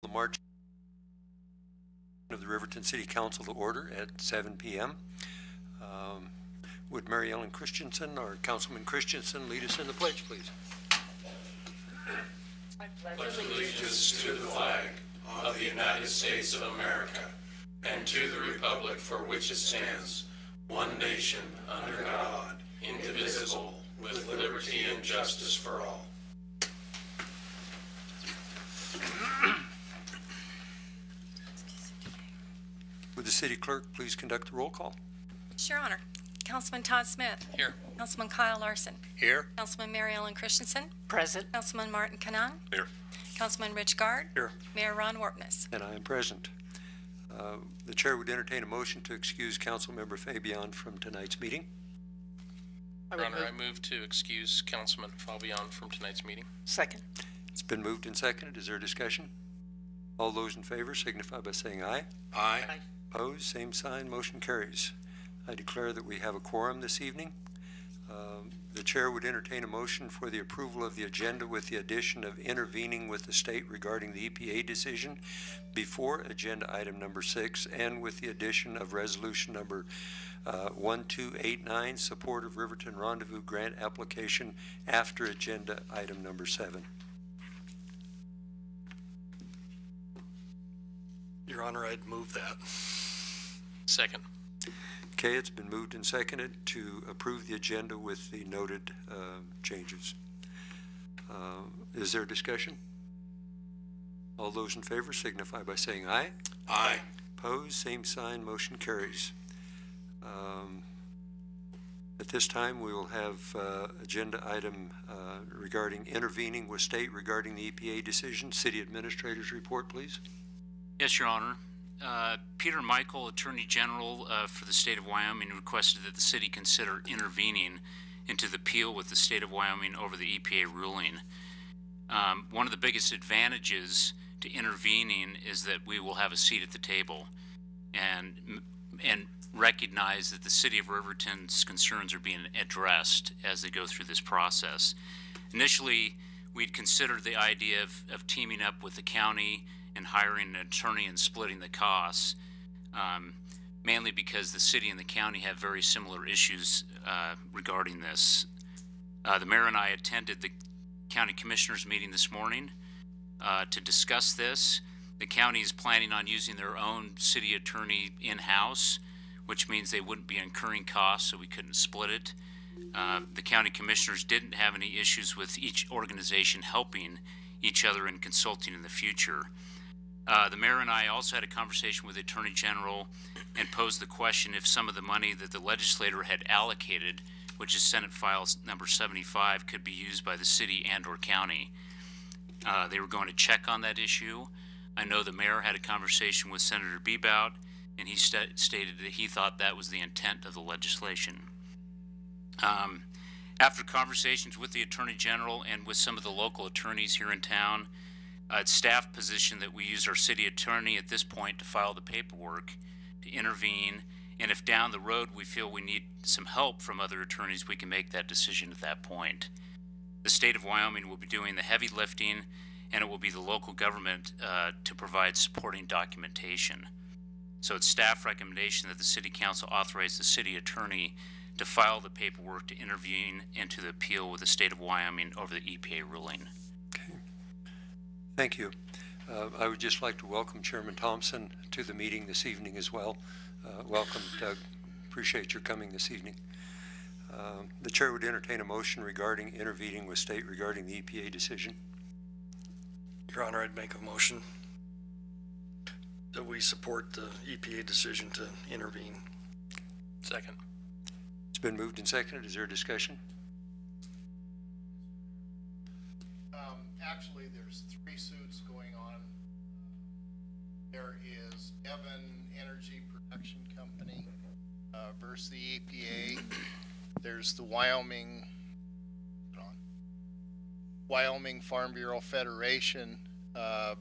The March of the Riverton City Council to order at 7 p.m. Would Mary Ellen Christensen or Councilman Christensen lead us in the pledge, please? I pledge allegiance to the flag of the United States of America and to the republic for which it stands, one nation under God, indivisible, with liberty and justice for all. Would the city clerk please conduct the roll call? Your Honor. Councilman Todd Smith. Here. Councilman Kyle Larson. Here. Councilman Mary Ellen Christensen. Present. Councilman Martin Canaan. Here. Councilman Rich Gard. Here. Mayor Ron Warpness. And I am present. The chair would entertain a motion to excuse Councilmember Fabian from tonight's meeting. Your Honor, I move to excuse Councilman Fabian from tonight's meeting. Second. It's been moved and seconded. Is there discussion? All those in favor signify by saying aye. Aye. Aye. Opposed, same sign, motion carries. I declare that we have a quorum this evening. The chair would entertain a motion for the approval of the agenda with the addition of intervening with the state regarding the EPA decision before agenda item number 6 and with the addition of resolution number 1289, support of Riverton Rendezvous Grant application after agenda item number 7. Your Honor, I'd move that. Second. Okay, it's been moved and seconded to approve the agenda with the noted changes. Is there discussion? All those in favor signify by saying aye. Aye. Opposed, same sign, motion carries. At this time, we will have agenda item regarding intervening with state regarding the EPA decision. City Administrator's report, please. Yes, Your Honor. Peter Michael, Attorney General for the state of Wyoming, requested that the city consider intervening into the appeal with the state of Wyoming over the EPA ruling. One of the biggest advantages to intervening is that we will have a seat at the table and recognize that the city of Riverton's concerns are being addressed as they go through this process. Initially, we'd considered the idea of teaming up with the county and hiring an attorney and splitting the costs, mainly because the city and the county have very similar issues regarding this. The mayor and I attended the county commissioners meeting this morning to discuss this. The county is planning on using their own city attorney in-house, which means they wouldn't be incurring costs, so we couldn't split it. The county commissioners didn't have any issues with each organization helping each other and consulting in the future. The mayor and I also had a conversation with the Attorney General and posed the question if some of the money that the legislator had allocated, which is Senate File number 75, could be used by the city and or county. They were going to check on that issue. I know the mayor had a conversation with Senator Bebout, and he stated that he thought that was the intent of the legislation. After conversations with the Attorney General and with some of the local attorneys here in town, it's staff position that we use our city attorney at this point to file the paperwork, to intervene, and if down the road we feel we need some help from other attorneys, we can make that decision at that point. The state of Wyoming will be doing the heavy lifting, and it will be the local government to provide supporting documentation. So it's staff recommendation that the city council authorize the city attorney to file the paperwork to intervene into the appeal with the state of Wyoming over the EPA ruling. Okay. Thank you. I would just like to welcome Chairman Thompson to the meeting this evening as well. Welcome, Doug. Appreciate your coming this evening. The chair would entertain a motion regarding intervening with state regarding the EPA decision. Your Honor, I'd make a motion that we support the EPA decision to intervene. Second. It's been moved and seconded. Is there a discussion? Actually, there's 3 suits going on. There is Evan Energy Production Company versus the EPA. There's the Wyoming Farm Bureau Federation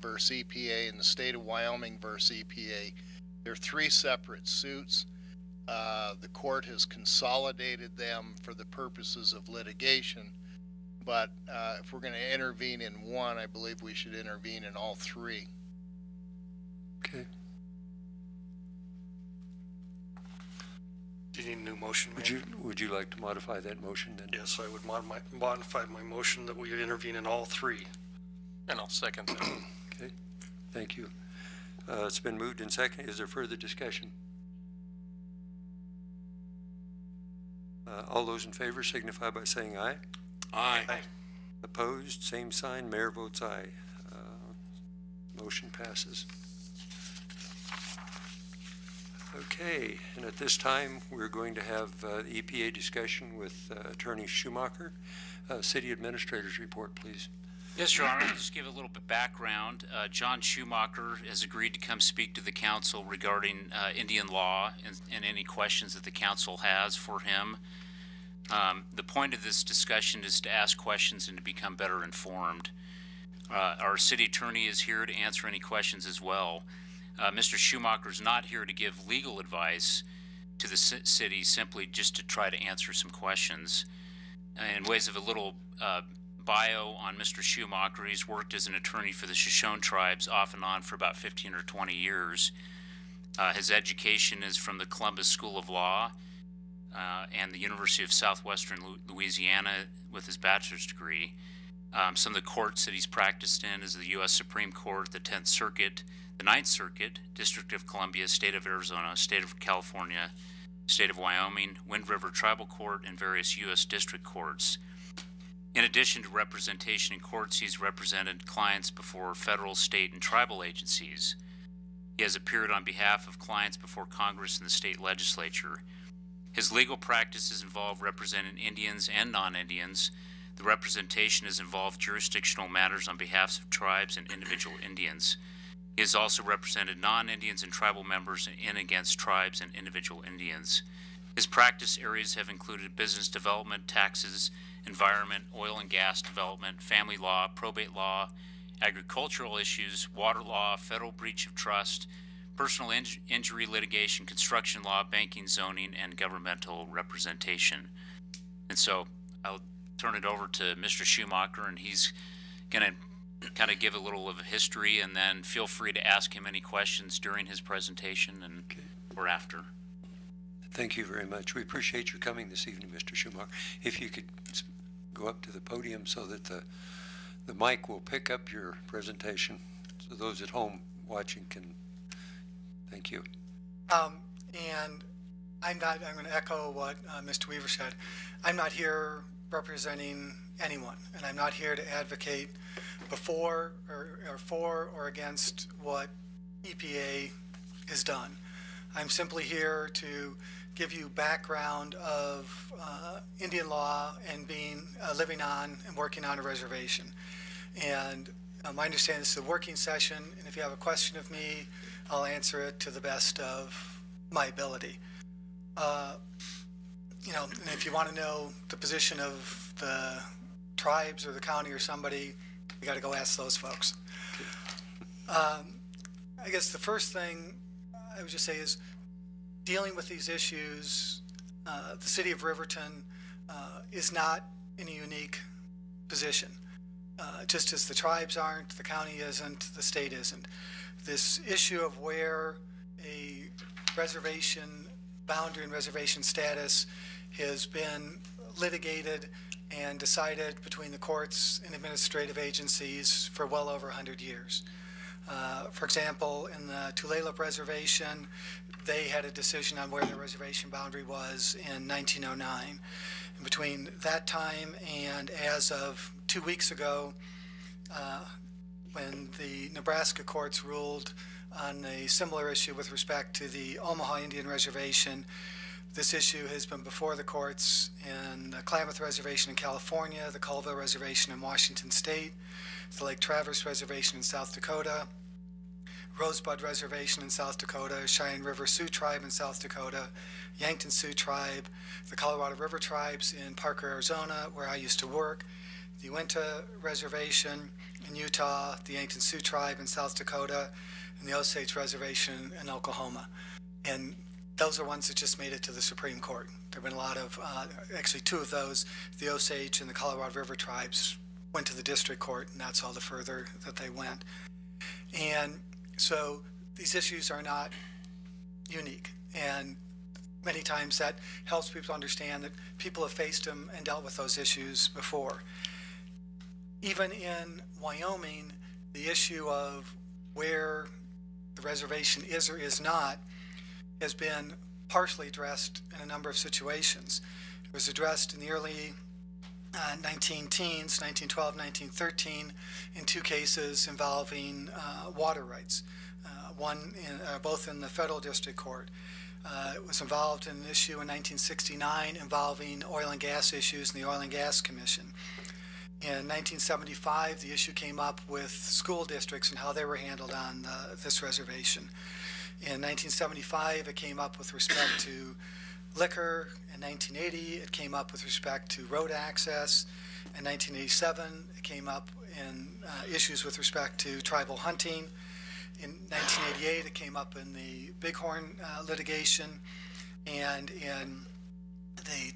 versus EPA, and the state of Wyoming versus EPA. There are 3 separate suits. The court has consolidated them for the purposes of litigation. But if we're going to intervene in one, I believe we should intervene in all 3. you need a new motion, Mayor? Would you like to modify that motion then? Yes, I would modify my motion that we intervene in all three. And I'll second that. Okay, thank you. It's been moved and seconded. Is there further discussion? All those in favor signify by saying aye. Aye. Opposed, same sign. Mayor votes aye. Motion passes. Okay, and at this time, we're going to have the EPA discussion with Attorney Schumacher. City Administrator's report, please. Yes, Your Honor. I'll just give a little bit background. John Schumacher has agreed to come speak to the council regarding Indian law and any questions that the council has for him. The point of this discussion is to ask questions and to become better informed. Our city attorney is here to answer any questions as well. Mr. Schumacher is not here to give legal advice to the city, simply just to try to answer some questions. In ways of a little bio on Mr. Schumacher, he's worked as an attorney for the Shoshone tribes off and on for about 15 or 20 years. His education is from the Columbus School of Law and the University of Southwestern Louisiana with his bachelor's degree. Some of the courts that he's practiced in is the U.S. Supreme Court, the 10th Circuit, the 9th Circuit, District of Columbia, State of Arizona, State of California, State of Wyoming, Wind River Tribal Court, and various U.S. district courts. In addition to representation in courts, he's represented clients before federal, state, and tribal agencies. He has appeared on behalf of clients before Congress and the state legislature. His legal practices involve representing Indians and non-Indians. The representation has involved jurisdictional matters on behalf of tribes and individual Indians. He has also represented non-Indians and tribal members in against tribes and individual Indians. His practice areas have included business development, taxes, environment, oil and gas development, family law, probate law, agricultural issues, water law, federal breach of trust, personal injury litigation, construction law, banking, zoning, and governmental representation. And so I'll turn it over to Mr. Schumacher, and he's going to kind of give a little of a history, and then feel free to ask him any questions during his presentation and or after. Thank you very much. We appreciate your coming this evening, Mr. Schumacher. If you could go up to the podium so that the mic will pick up your presentation, so those at home watching can. Thank you. And I'm going to echo what Mr. Weaver said. I'm not here representing anyone, and I'm not here to advocate before or for or against what EPA has done. I'm simply here to give you background of Indian law and living on and working on a reservation. And I understand this is a working session, and if you have a question of me, I'll answer it to the best of my ability. And if you want to know the position of the tribes or the county or somebody, you got to go ask those folks. I guess the first thing I would just say is dealing with these issues, the city of Riverton is not in a unique position. Just as the tribes aren't, the county isn't, the state isn't. This issue of where a reservation boundary and reservation status has been litigated and decided between the courts and administrative agencies for well over 100 years. For example, in the Tulalip Reservation, they had a decision on where the reservation boundary was in 1909. And between that time and as of 2 weeks ago, when the Nebraska courts ruled on a similar issue with respect to the Omaha Indian Reservation, this issue has been before the courts in the Klamath Reservation in California, the Colville Reservation in Washington State, the Lake Traverse Reservation in South Dakota, Rosebud Reservation in South Dakota, Cheyenne River Sioux Tribe in South Dakota, Yankton Sioux Tribe, the Colorado River Tribes in Parker, Arizona, where I used to work, the Uinta Reservation in Utah, the Yankton Sioux Tribe in South Dakota, and the Osage Reservation in Oklahoma. And those are ones that just made it to the Supreme Court. There have been a lot of, actually two of those, the Osage and the Colorado River Tribes went to the district court, and that's all the further that they went. And so these issues are not unique. And many times that helps people understand that people have faced them and dealt with those issues before. Even in Wyoming, the issue of where the reservation is or is not has been partially addressed in a number of situations. It was addressed in the early 19-teens, 1912, 1913, in two cases involving water rights, both in the federal district court. It was involved in an issue in 1969 involving oil and gas issues in the Oil and Gas Commission. In 1975, the issue came up with school districts and how they were handled on this reservation. In 1975, it came up with respect to liquor. In 1980, it came up with respect to road access. In 1987, it came up in issues with respect to tribal hunting. In 1988, it came up in the Bighorn litigation. And in the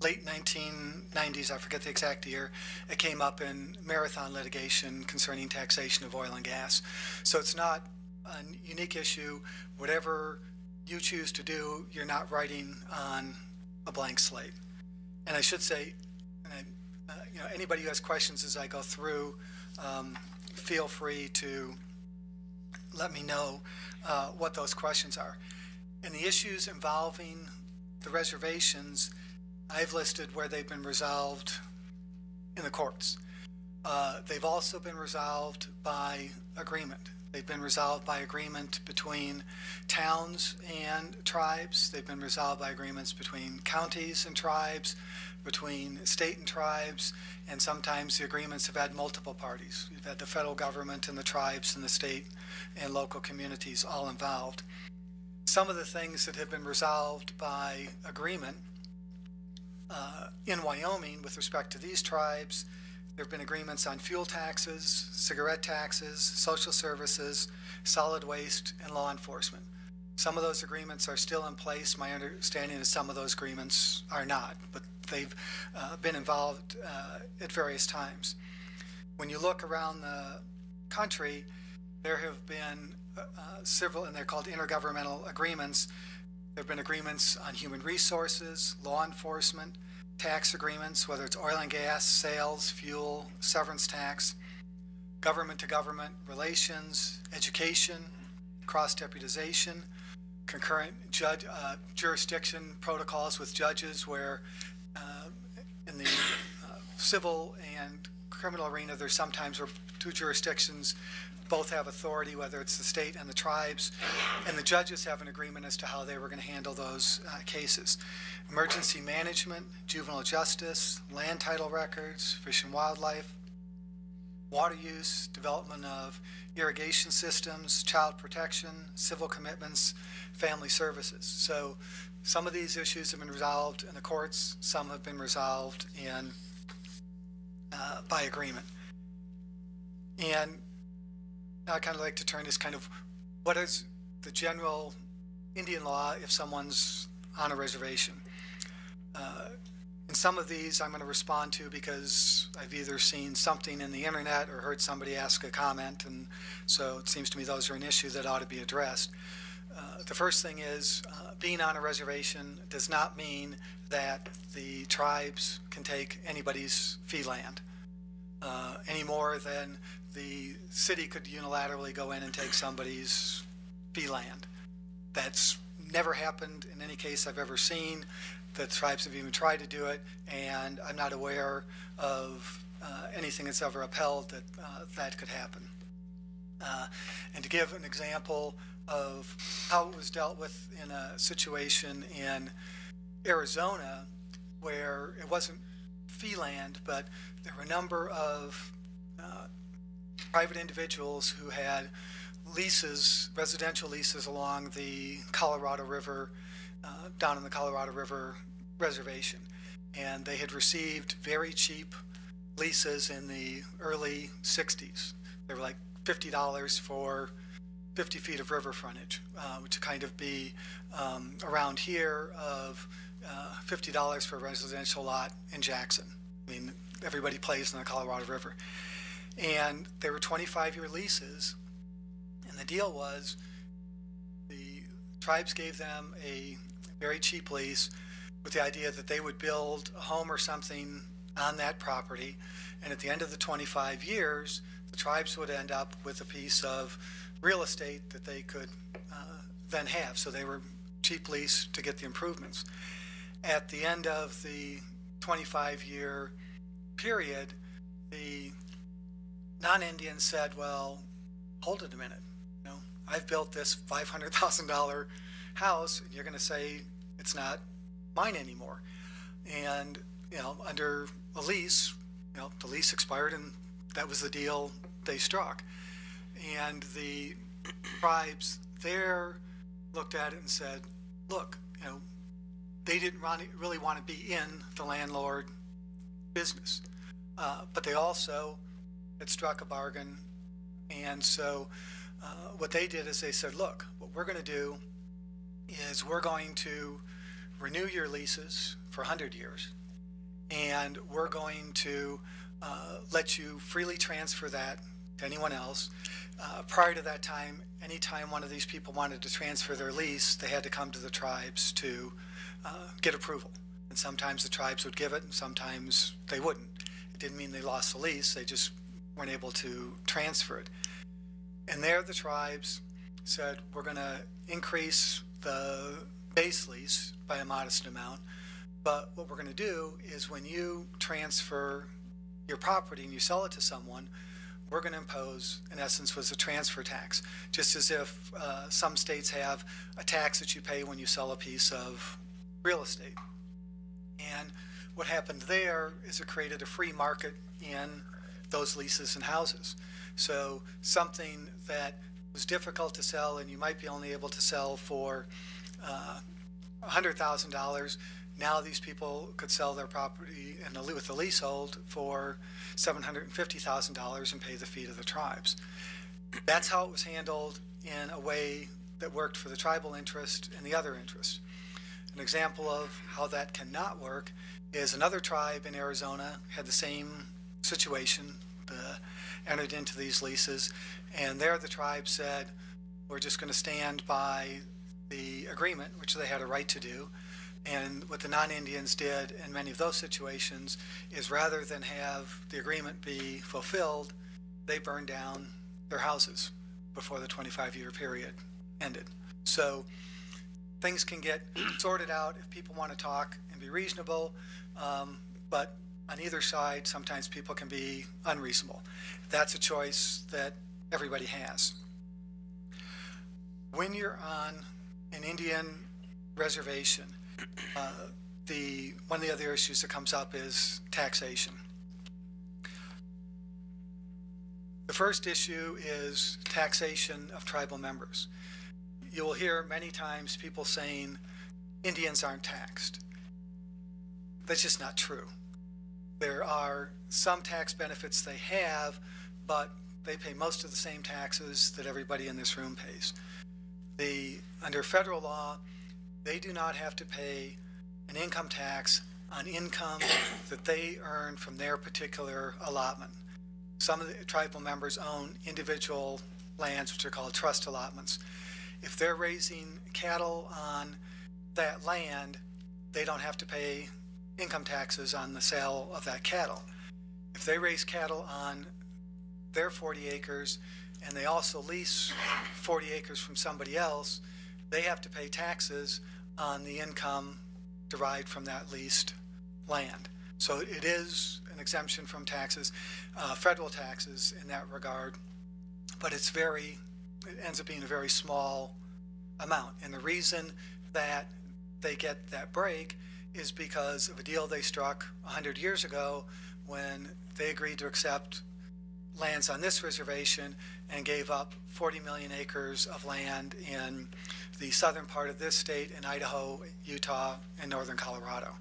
late 1990s, I forget the exact year, it came up in marathon litigation concerning taxation of oil and gas. So it's not a unique issue. Whatever you choose to do, you're not writing on a blank slate. And I should say, anybody who has questions as I go through, feel free to let me know what those questions are. And the issues involving the reservations, I've listed where they've been resolved in the courts. They've also been resolved by agreement. They've been resolved by agreement between towns and tribes. They've been resolved by agreements between counties and tribes, between state and tribes, and sometimes the agreements have had multiple parties. You've had the federal government and the tribes and the state and local communities all involved. Some of the things that have been resolved by agreement in Wyoming with respect to these tribes, there have been agreements on fuel taxes, cigarette taxes, social services, solid waste, and law enforcement. Some of those agreements are still in place. My understanding is some of those agreements are not, but they've been involved at various times. When you look around the country, there have been several, and they're called intergovernmental agreements. There have been agreements on human resources, law enforcement, tax agreements, whether it's oil and gas, sales, fuel, severance tax, government-to-government relations, education, cross-deputization, concurrent jurisdiction protocols with judges where in the civil and criminal arena, there's sometimes where two jurisdictions both have authority, whether it's the state and the tribes, and the judges have an agreement as to how they were going to handle those cases. Emergency management, juvenile justice, land title records, fish and wildlife, water use, development of irrigation systems, child protection, civil commitments, family services. So some of these issues have been resolved in the courts, some have been resolved in by agreement. And I'd kind of like to turn this kind of, what is the general Indian law if someone's on a reservation? And some of these I'm going to respond to because I've either seen something in the internet or heard somebody ask a comment, and so it seems to me those are an issue that ought to be addressed. The first thing is being on a reservation does not mean that the tribes can take anybody's fee land any more than the city could unilaterally go in and take somebody's fee land. That's never happened in any case I've ever seen. The tribes have even tried to do it, and I'm not aware of anything that's ever upheld that that could happen. And to give an example of how it was dealt with in a situation in Arizona where it wasn't fee land, but there were a number of private individuals who had leases, residential leases along the Colorado River, down in the Colorado River reservation. And they had received very cheap leases in the early 60s. They were like $50 for 50 feet of river frontage, which would kind of be around here of $50 for a residential lot in Jackson. I mean, everybody plays in the Colorado River. And they were 25-year leases. And the deal was the tribes gave them a very cheap lease with the idea that they would build a home or something on that property. And at the end of the 25 years, the tribes would end up with a piece of real estate that they could then have. So they were cheap lease to get the improvements. At the end of the 25-year period, the non-Indians said, well, hold it a minute. You know, I've built this $500,000 house, and you're going to say it's not mine anymore. And, you know, under a lease, you know, the lease expired, and that was the deal they struck. And the tribes there looked at it and said, look, you know, they didn't really want to be in the landlord business, but they also had struck a bargain. And so what they did is they said, look, what we're going to do is we're going to renew your leases for 100 years, and we're going to let you freely transfer that to anyone else. Prior to that time, anytime one of these people wanted to transfer their lease, they had to come to the tribes to get approval. And sometimes the tribes would give it, and sometimes they wouldn't. It didn't mean they lost the lease, they just weren't able to transfer it. And there the tribes said, we're going to increase the base lease by a modest amount, but what we're going to do is when you transfer your property and you sell it to someone, we're going to impose, in essence, was a transfer tax, just as if some states have a tax that you pay when you sell a piece of real estate. And what happened there is it created a free market in those leases and houses. So something that was difficult to sell and you might be only able to sell for $100,000, now these people could sell their property with the leasehold for $750,000 and pay the fee to the tribes. That's how it was handled in a way that worked for the tribal interest and the other interest. An example of how that cannot work is another tribe in Arizona had the same situation, entered into these leases, and there the tribe said, we're just going to stand by the agreement, which they had a right to do. And what the non-Indians did in many of those situations is rather than have the agreement be fulfilled, they burned down their houses before the 25-year period ended. So things can get sorted out if people want to talk and be reasonable, but on either side, sometimes people can be unreasonable. That's a choice that everybody has. When you're on an Indian reservation, one of the other issues that comes up is taxation. The first issue is taxation of tribal members. You will hear many times people saying Indians aren't taxed. That's just not true. There are some tax benefits they have, but they pay most of the same taxes that everybody in this room pays. Under federal law, they do not have to pay an income tax on income that they earn from their particular allotment. Some of the tribal members own individual lands, which are called trust allotments. If they're raising cattle on that land, they don't have to pay income taxes on the sale of that cattle. If they raise cattle on their 40 acres and they also lease 40 acres from somebody else, they have to pay taxes on the income derived from that leased land. So it is an exemption from taxes, federal taxes in that regard, but it ends up being a very small amount. And the reason that they get that break is because of a deal they struck 100 years ago when they agreed to accept lands on this reservation and gave up 40 million acres of land in the southern part of this state, in Idaho, Utah, and northern Colorado.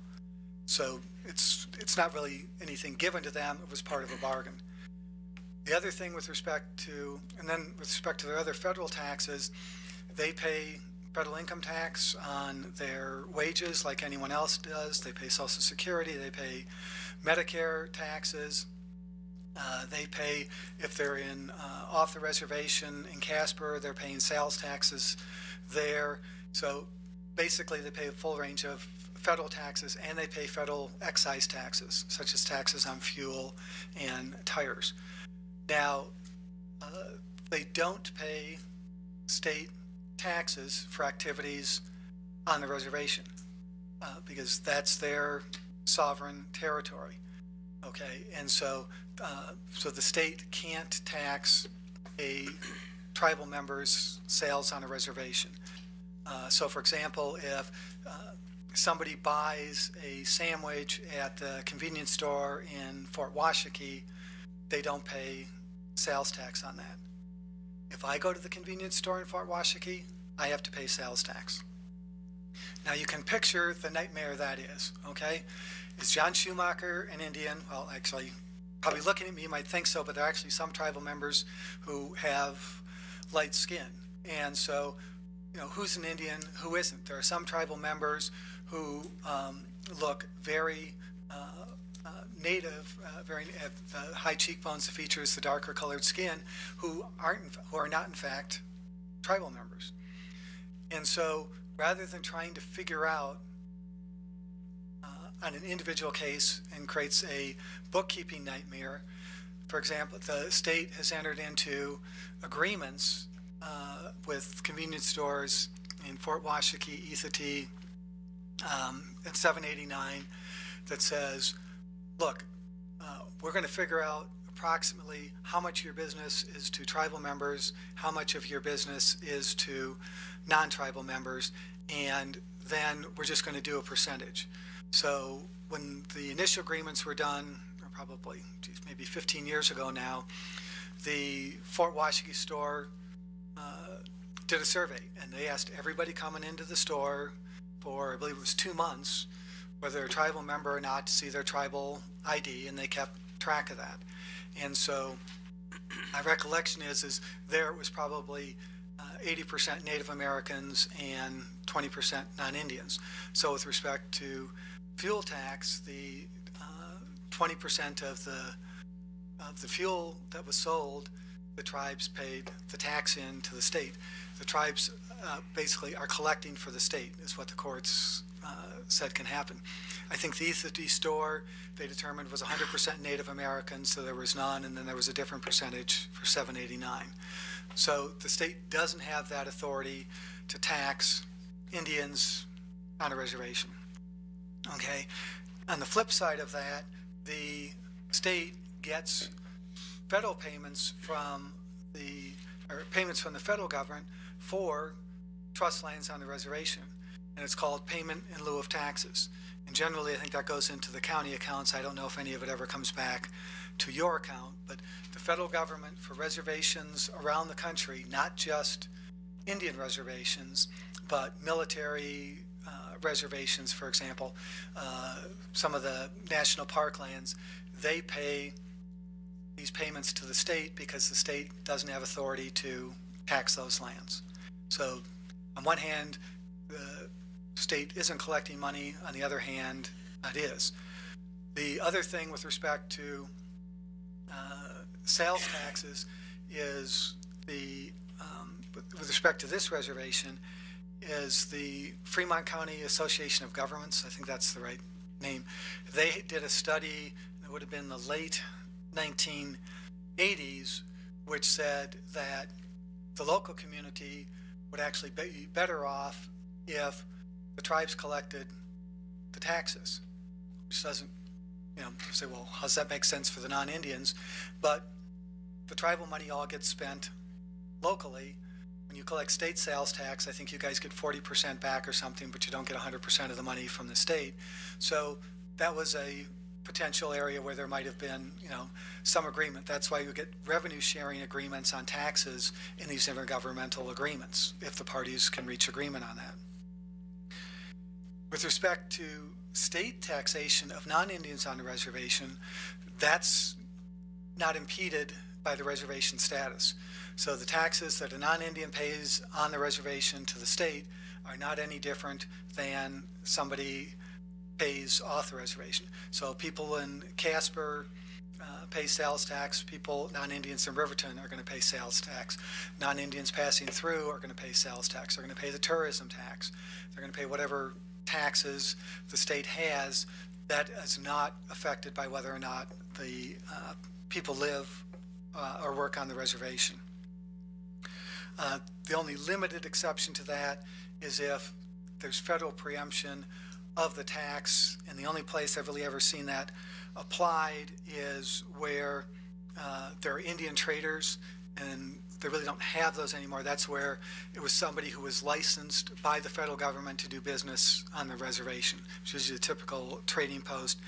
So it's not really anything given to them. It was part of a bargain. The other thing with respect to their other federal taxes, they pay federal income tax on their wages like anyone else does. They pay Social Security, they pay Medicare taxes. They pay, if they're off the reservation in Casper, they're paying sales taxes there. So basically they pay a full range of federal taxes, and they pay federal excise taxes, such as taxes on fuel and tires. Now, they don't pay state taxes for activities on the reservation because that's their sovereign territory. Okay, and so so the state can't tax a tribal member's sales on a reservation. So, for example, if somebody buys a sandwich at the convenience store in Fort Washakie, they don't pay sales tax on that. If I go to the convenience store in Fort Washakie, I have to pay sales tax. Now you can picture the nightmare that is, okay? Is John Schumacher an Indian? Well, actually, probably looking at me, you might think so, but there are actually some tribal members who have light skin. And so, you know, who's an Indian, who isn't? There are some tribal members who look very native, very have high cheekbones, the features, the darker colored skin, who are not in fact tribal members. And so, rather than trying to figure out on an individual case and creates a bookkeeping nightmare, for example, the state has entered into agreements with convenience stores in Fort Washakie, Ethatee, and 789 that says, look, we're going to figure out approximately how much of your business is to tribal members, how much of your business is to non-tribal members, and then we're just going to do a percentage. So when the initial agreements were done, or probably maybe 15 years ago now, the Fort Washakie store did a survey, and they asked everybody coming into the store for, I believe it was 2 months, whether they're a tribal member or not, to see their tribal ID, and they kept track of that. And so my recollection is there it was probably 80% Native Americans and 20% non-Indians. So with respect to fuel tax, the 20% of the fuel that was sold, the tribes paid the tax in to the state. The tribes basically are collecting for the state, is what the courts said can happen. I think the Ethatee store, they determined, was 100% Native Americans, so there was none, and then there was a different percentage for 789. So the state doesn't have that authority to tax Indians on a reservation. Okay. On the flip side of that, the state gets federal payments from the federal government for trust lands on the reservation, and it's called payment in lieu of taxes. And generally, I think that goes into the county accounts. I don't know if any of it ever comes back to your account, but the federal government for reservations around the country, not just Indian reservations, but military reservations, for example, some of the national park lands, they pay these payments to the state because the state doesn't have authority to tax those lands. So on one hand, the state isn't collecting money. On the other hand, it is. The other thing with respect to sales taxes is with respect to this reservation, is the Fremont County Association of Governments, I think that's the right name. They did a study, it would have been the late 1980s, which said that the local community would actually be better off if the tribes collected the taxes, which doesn't, you know, say, well, how does that make sense for the non-Indians? But the tribal money all gets spent locally. When you collect state sales tax, I think you guys get 40% back or something, but you don't get 100% of the money from the state. So that was a potential area where there might have been, you know, some agreement. That's why you get revenue sharing agreements on taxes in these intergovernmental agreements, if the parties can reach agreement on that. With respect to state taxation of non-Indians on the reservation, that's not impeded by the reservation status. So the taxes that a non-Indian pays on the reservation to the state are not any different than somebody pays off the reservation. So people in Casper pay sales tax. People, non-Indians in Riverton, are going to pay sales tax. Non-Indians passing through are going to pay sales tax. They're going to pay the tourism tax. They're going to pay whatever taxes the state has that is not affected by whether or not the people live or work on the reservation. The only limited exception to that is if there's federal preemption of the tax, and the only place I've really ever seen that applied is where there are Indian traders, and they really don't have those anymore. That's where it was somebody who was licensed by the federal government to do business on the reservation, which is a typical trading post.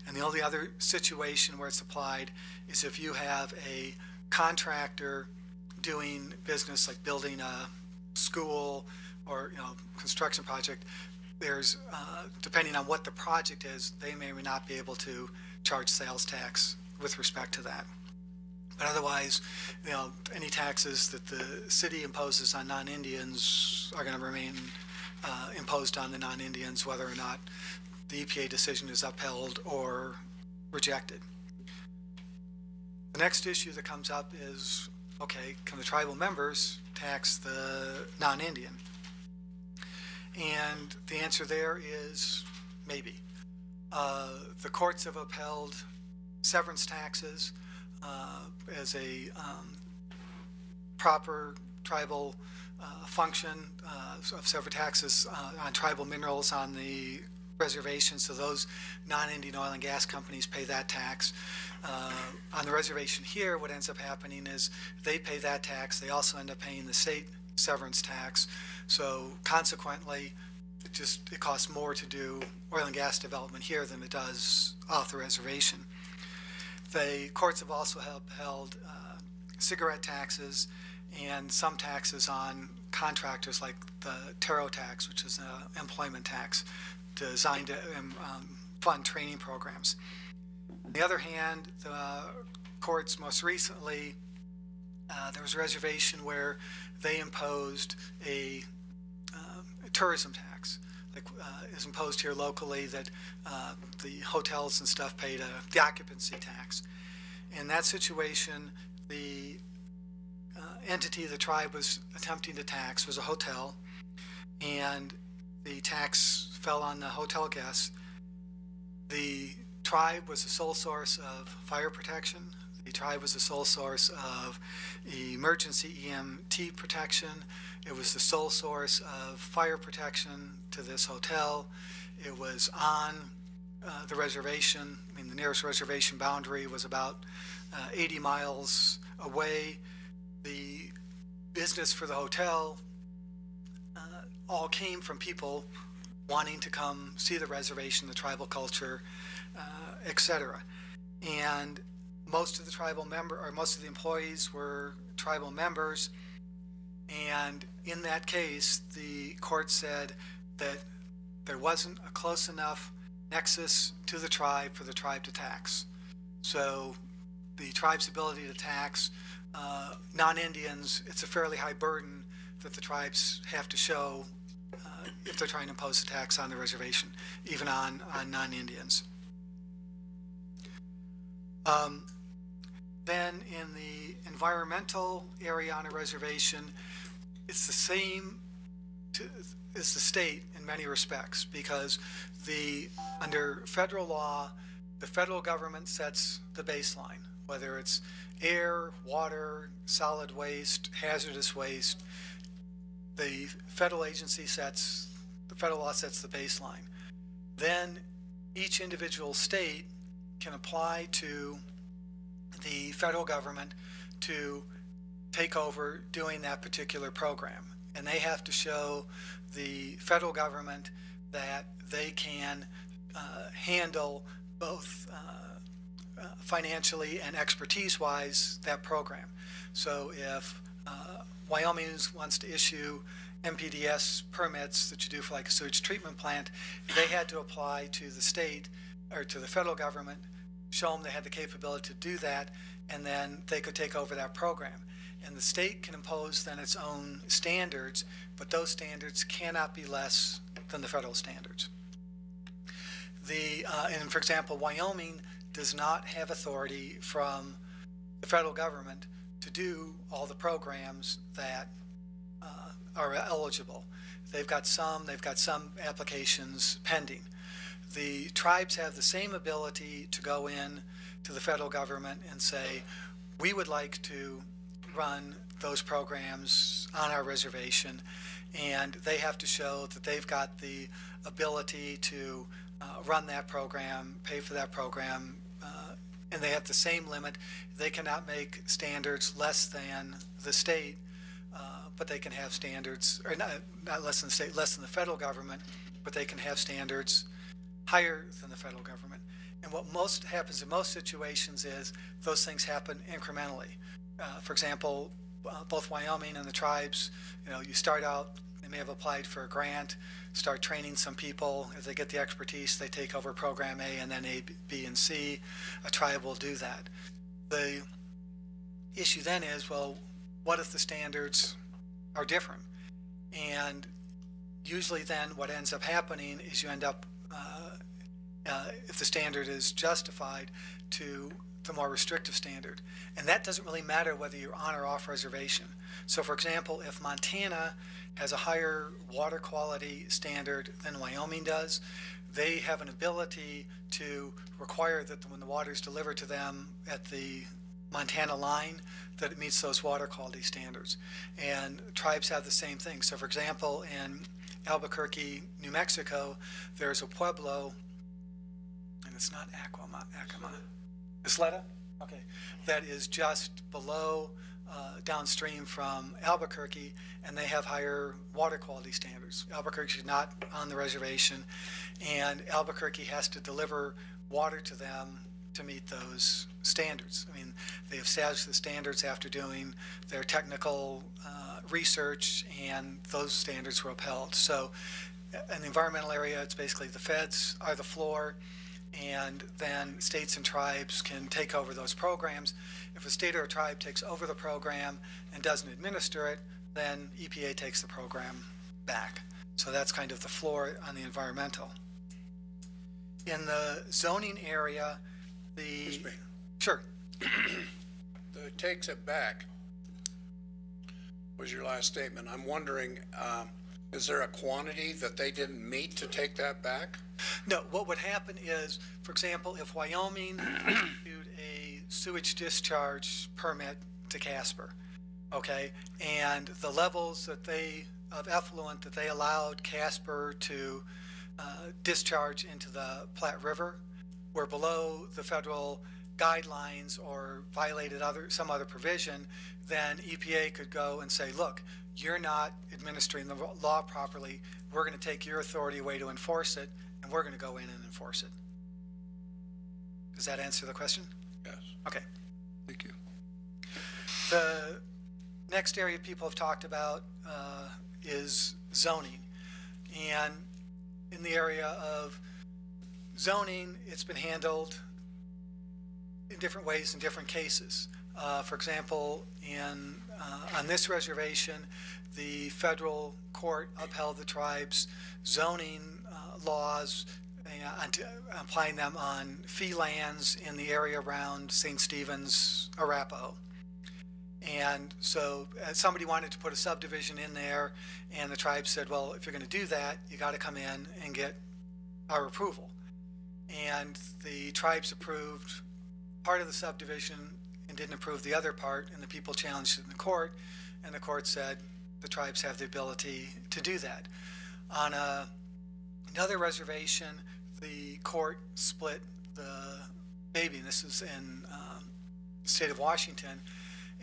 And the only other situation where it's applied is if you have a contractor doing business like building a school or construction project. There's depending on what the project is, they may or may not be able to charge sales tax with respect to that. But otherwise, any taxes that the city imposes on non-Indians are going to remain imposed on the non-Indians, whether or not the EPA decision is upheld or rejected. The next issue that comes up is, okay, can the tribal members tax the non-Indian? And the answer there is maybe. The courts have upheld severance taxes as a proper tribal function of severance taxes on tribal minerals on the reservation, so those non-Indian oil and gas companies pay that tax. On the reservation here, what ends up happening is they pay that tax. They also end up paying the state severance tax. So consequently, it costs more to do oil and gas development here than it does off the reservation. The courts have also upheld cigarette taxes and some taxes on contractors, like the taro tax, which is an employment tax designed to fund training programs. On the other hand, the courts most recently, there was a reservation where they imposed a tourism tax, like is imposed here locally, that the hotels and stuff paid the occupancy tax. In that situation, the entity the tribe was attempting to tax was a hotel, and the tax fell on the hotel guests. The tribe was the sole source of fire protection. The tribe was the sole source of emergency EMT protection. It was the sole source of fire protection to this hotel. It was on the reservation. I mean, the nearest reservation boundary was about 80 miles away. The business for the hotel all came from people wanting to come see the reservation, the tribal culture, etc. And most of the most of the employees were tribal members. And in that case, the court said that there wasn't a close enough nexus to the tribe for the tribe to tax. So the tribe's ability to tax non-Indians, it's a fairly high burden that the tribes have to show if they're trying to impose a tax on the reservation, even on non-Indians. Then in the environmental area on a reservation, it's the same as the state in many respects, because under federal law, the federal government sets the baseline, whether it's air, water, solid waste, hazardous waste. The federal law sets the baseline. Then each individual state can apply to the federal government to take over doing that particular program. And they have to show the federal government that they can handle both financially and expertise-wise that program. So if Wyoming wants to issue MPDS permits that you do for like a sewage treatment plant, they had to apply to the state or to the federal government, show them they had the capability to do that, and then they could take over that program. And the state can impose then its own standards, but those standards cannot be less than the federal standards. And for example, Wyoming does not have authority from the federal government to do all the programs that are eligible. They've got some applications pending. The tribes have the same ability to go in to the federal government and say, we would like to run those programs on our reservation, and they have to show that they've got the ability to run that program, pay for that program, and they have the same limit. They cannot make standards less than the state, but they can have standards, or not less than the state, less than the federal government, but they can have standards higher than the federal government. And what most happens in most situations is those things happen incrementally. For example, both Wyoming and the tribes, you start out, they may have applied for a grant, start training some people. As they get the expertise, they take over program A, and then A, B, and C. A tribe will do that. The issue then is, well, what if the standards are different? And usually then what ends up happening is you end up, if the standard is justified, to the more restrictive standard. And that doesn't really matter whether you're on or off reservation. So for example, if Montana has a higher water quality standard than Wyoming does, they have an ability to require that when the water is delivered to them at the Montana line, that it meets those water quality standards. And tribes have the same thing. So for example, in Albuquerque, New Mexico, there's a pueblo, and it's not Acoma, Isleta? Okay. That is just below, downstream from Albuquerque, and they have higher water quality standards. Albuquerque is not on the reservation, and Albuquerque has to deliver water to them to meet those standards. I mean, they established the standards after doing their technical research, and those standards were upheld. So in the environmental area, it's basically the feds are the floor, and then states and tribes can take over those programs. If a state or a tribe takes over the program and doesn't administer it, then EPA takes the program back. So that's kind of the floor on the environmental. In the zoning area, Excuse me. Sure. It takes it back was your last statement. I'm wondering, is there a quantity that they didn't meet to take that back? No, what would happen is, for example, if Wyoming issued a sewage discharge permit to Casper, okay, and the levels that of effluent that they allowed Casper to discharge into the Platte River were below the federal guidelines or violated some other provision, then EPA could go and say, look, you're not administering the law properly. We're going to take your authority away to enforce it, and we're going to go in and enforce it. Does that answer the question? Yes. Okay. Thank you. The next area people have talked about is zoning. And in the area of zoning, it's been handled in different ways in different cases. For example, on this reservation, the federal court upheld the tribe's zoning laws, applying them on fee lands in the area around St. Stephen's, Arapahoe. And so somebody wanted to put a subdivision in there, and the tribe said, well, if you're going to do that, you got to come in and get our approval. And the tribes approved part of the subdivision and didn't approve the other part, and the people challenged it in the court, and the court said the tribes have the ability to do that. On another reservation, the court split the baby, and this is in the state of Washington,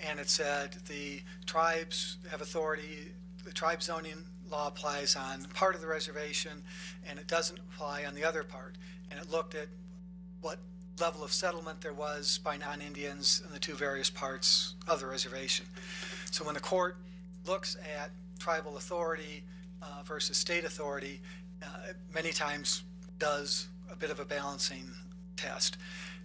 and it said the tribes have authority, the tribe zoning law applies on part of the reservation, and it doesn't apply on the other part. And it looked at what level of settlement there was by non-Indians in the two various parts of the reservation. So when the court looks at tribal authority versus state authority, it many times does a bit of a balancing test.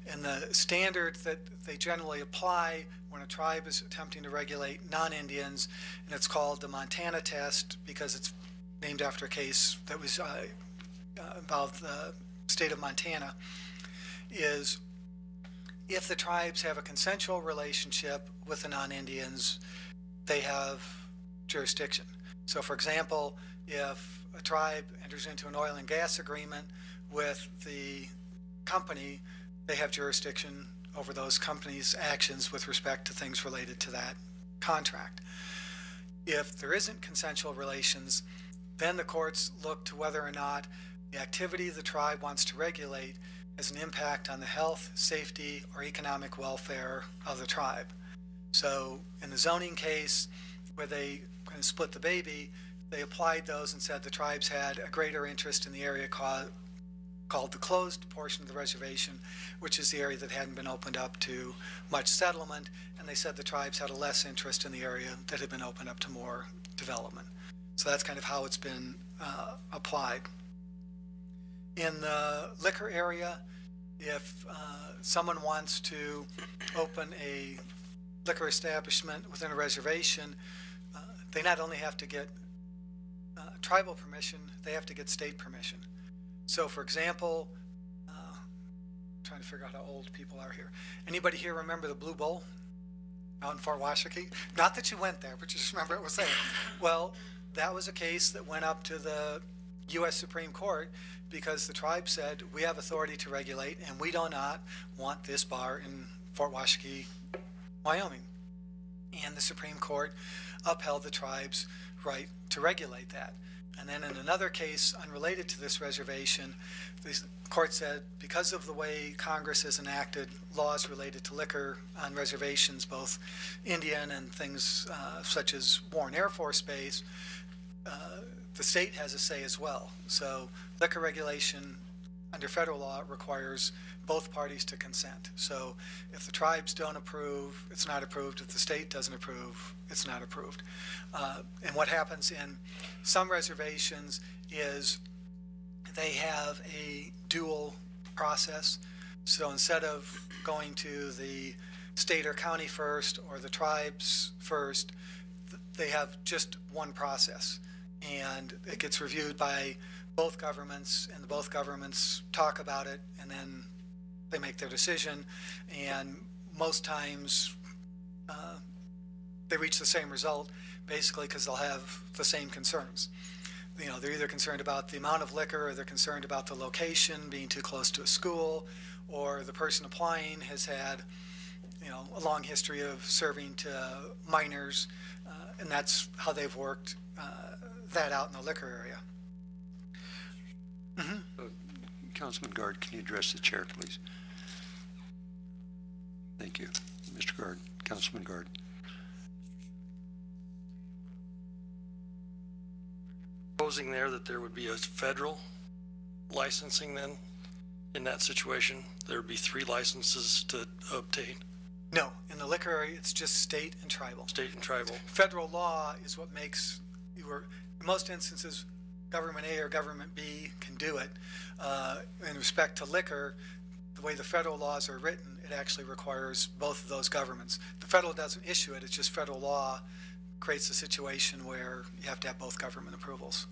And the standard that they generally apply when a tribe is attempting to regulate non-Indians, and it's called the Montana test because it's named after a case that was involved the state of Montana, is if the tribes have a consensual relationship with the non-Indians, they have jurisdiction. So for example, if a tribe enters into an oil and gas agreement with the company, they have jurisdiction over those companies' actions with respect to things related to that contract. If there isn't consensual relations, then the courts look to whether or not the activity the tribe wants to regulate has an impact on the health, safety, or economic welfare of the tribe. So in the zoning case where they kind of split the baby, they applied those and said the tribes had a greater interest in the area called the closed portion of the reservation, which is the area that hadn't been opened up to much settlement, and they said the tribes had a less interest in the area that had been opened up to more development. So that's kind of how it's been applied. In the liquor area, if someone wants to open a liquor establishment within a reservation, they not only have to get tribal permission, they have to get state permission. So for example, trying to figure out how old people are here. Anybody here remember the Blue Bowl out in Fort Washakie? Not that you went there, but you just remember it was there. Well, that was a case that went up to the U.S. Supreme Court because the tribe said, we have authority to regulate and we do not want this bar in Fort Washakie, Wyoming. And the Supreme Court upheld the tribe's right to regulate that. And then in another case unrelated to this reservation, the court said because of the way Congress has enacted laws related to liquor on reservations, both Indian and things such as Warren Air Force Base, the state has a say as well. So liquor regulation under federal law requires both parties to consent. So if the tribes don't approve, it's not approved. If the state doesn't approve, it's not approved. And what happens in some reservations is they have a dual process. So instead of going to the state or county first or the tribes first, they have just one process. And it gets reviewed by both governments, and both governments talk about it, and then they make their decision. And most times they reach the same result, basically because they'll have the same concerns. You know, they're either concerned about the amount of liquor, or they're concerned about the location, being too close to a school, or the person applying has had, you know, a long history of serving to minors, and that's how they've worked that out in the liquor area. Councilman Guard, can you address the chair, please? Thank you. Mr. Guard, Councilman Guard. Proposing there that there would be a federal licensing then in that situation? There would be 3 licenses to obtain? No, in the liquor area, it's just state and tribal. State and tribal. Federal law is what makes in most instances, government A or government B can do it. In respect to liquor, the way the federal laws are written, it actually requires both of those governments. The federal doesn't issue it, it's just federal law creates a situation where you have to have both government approvals.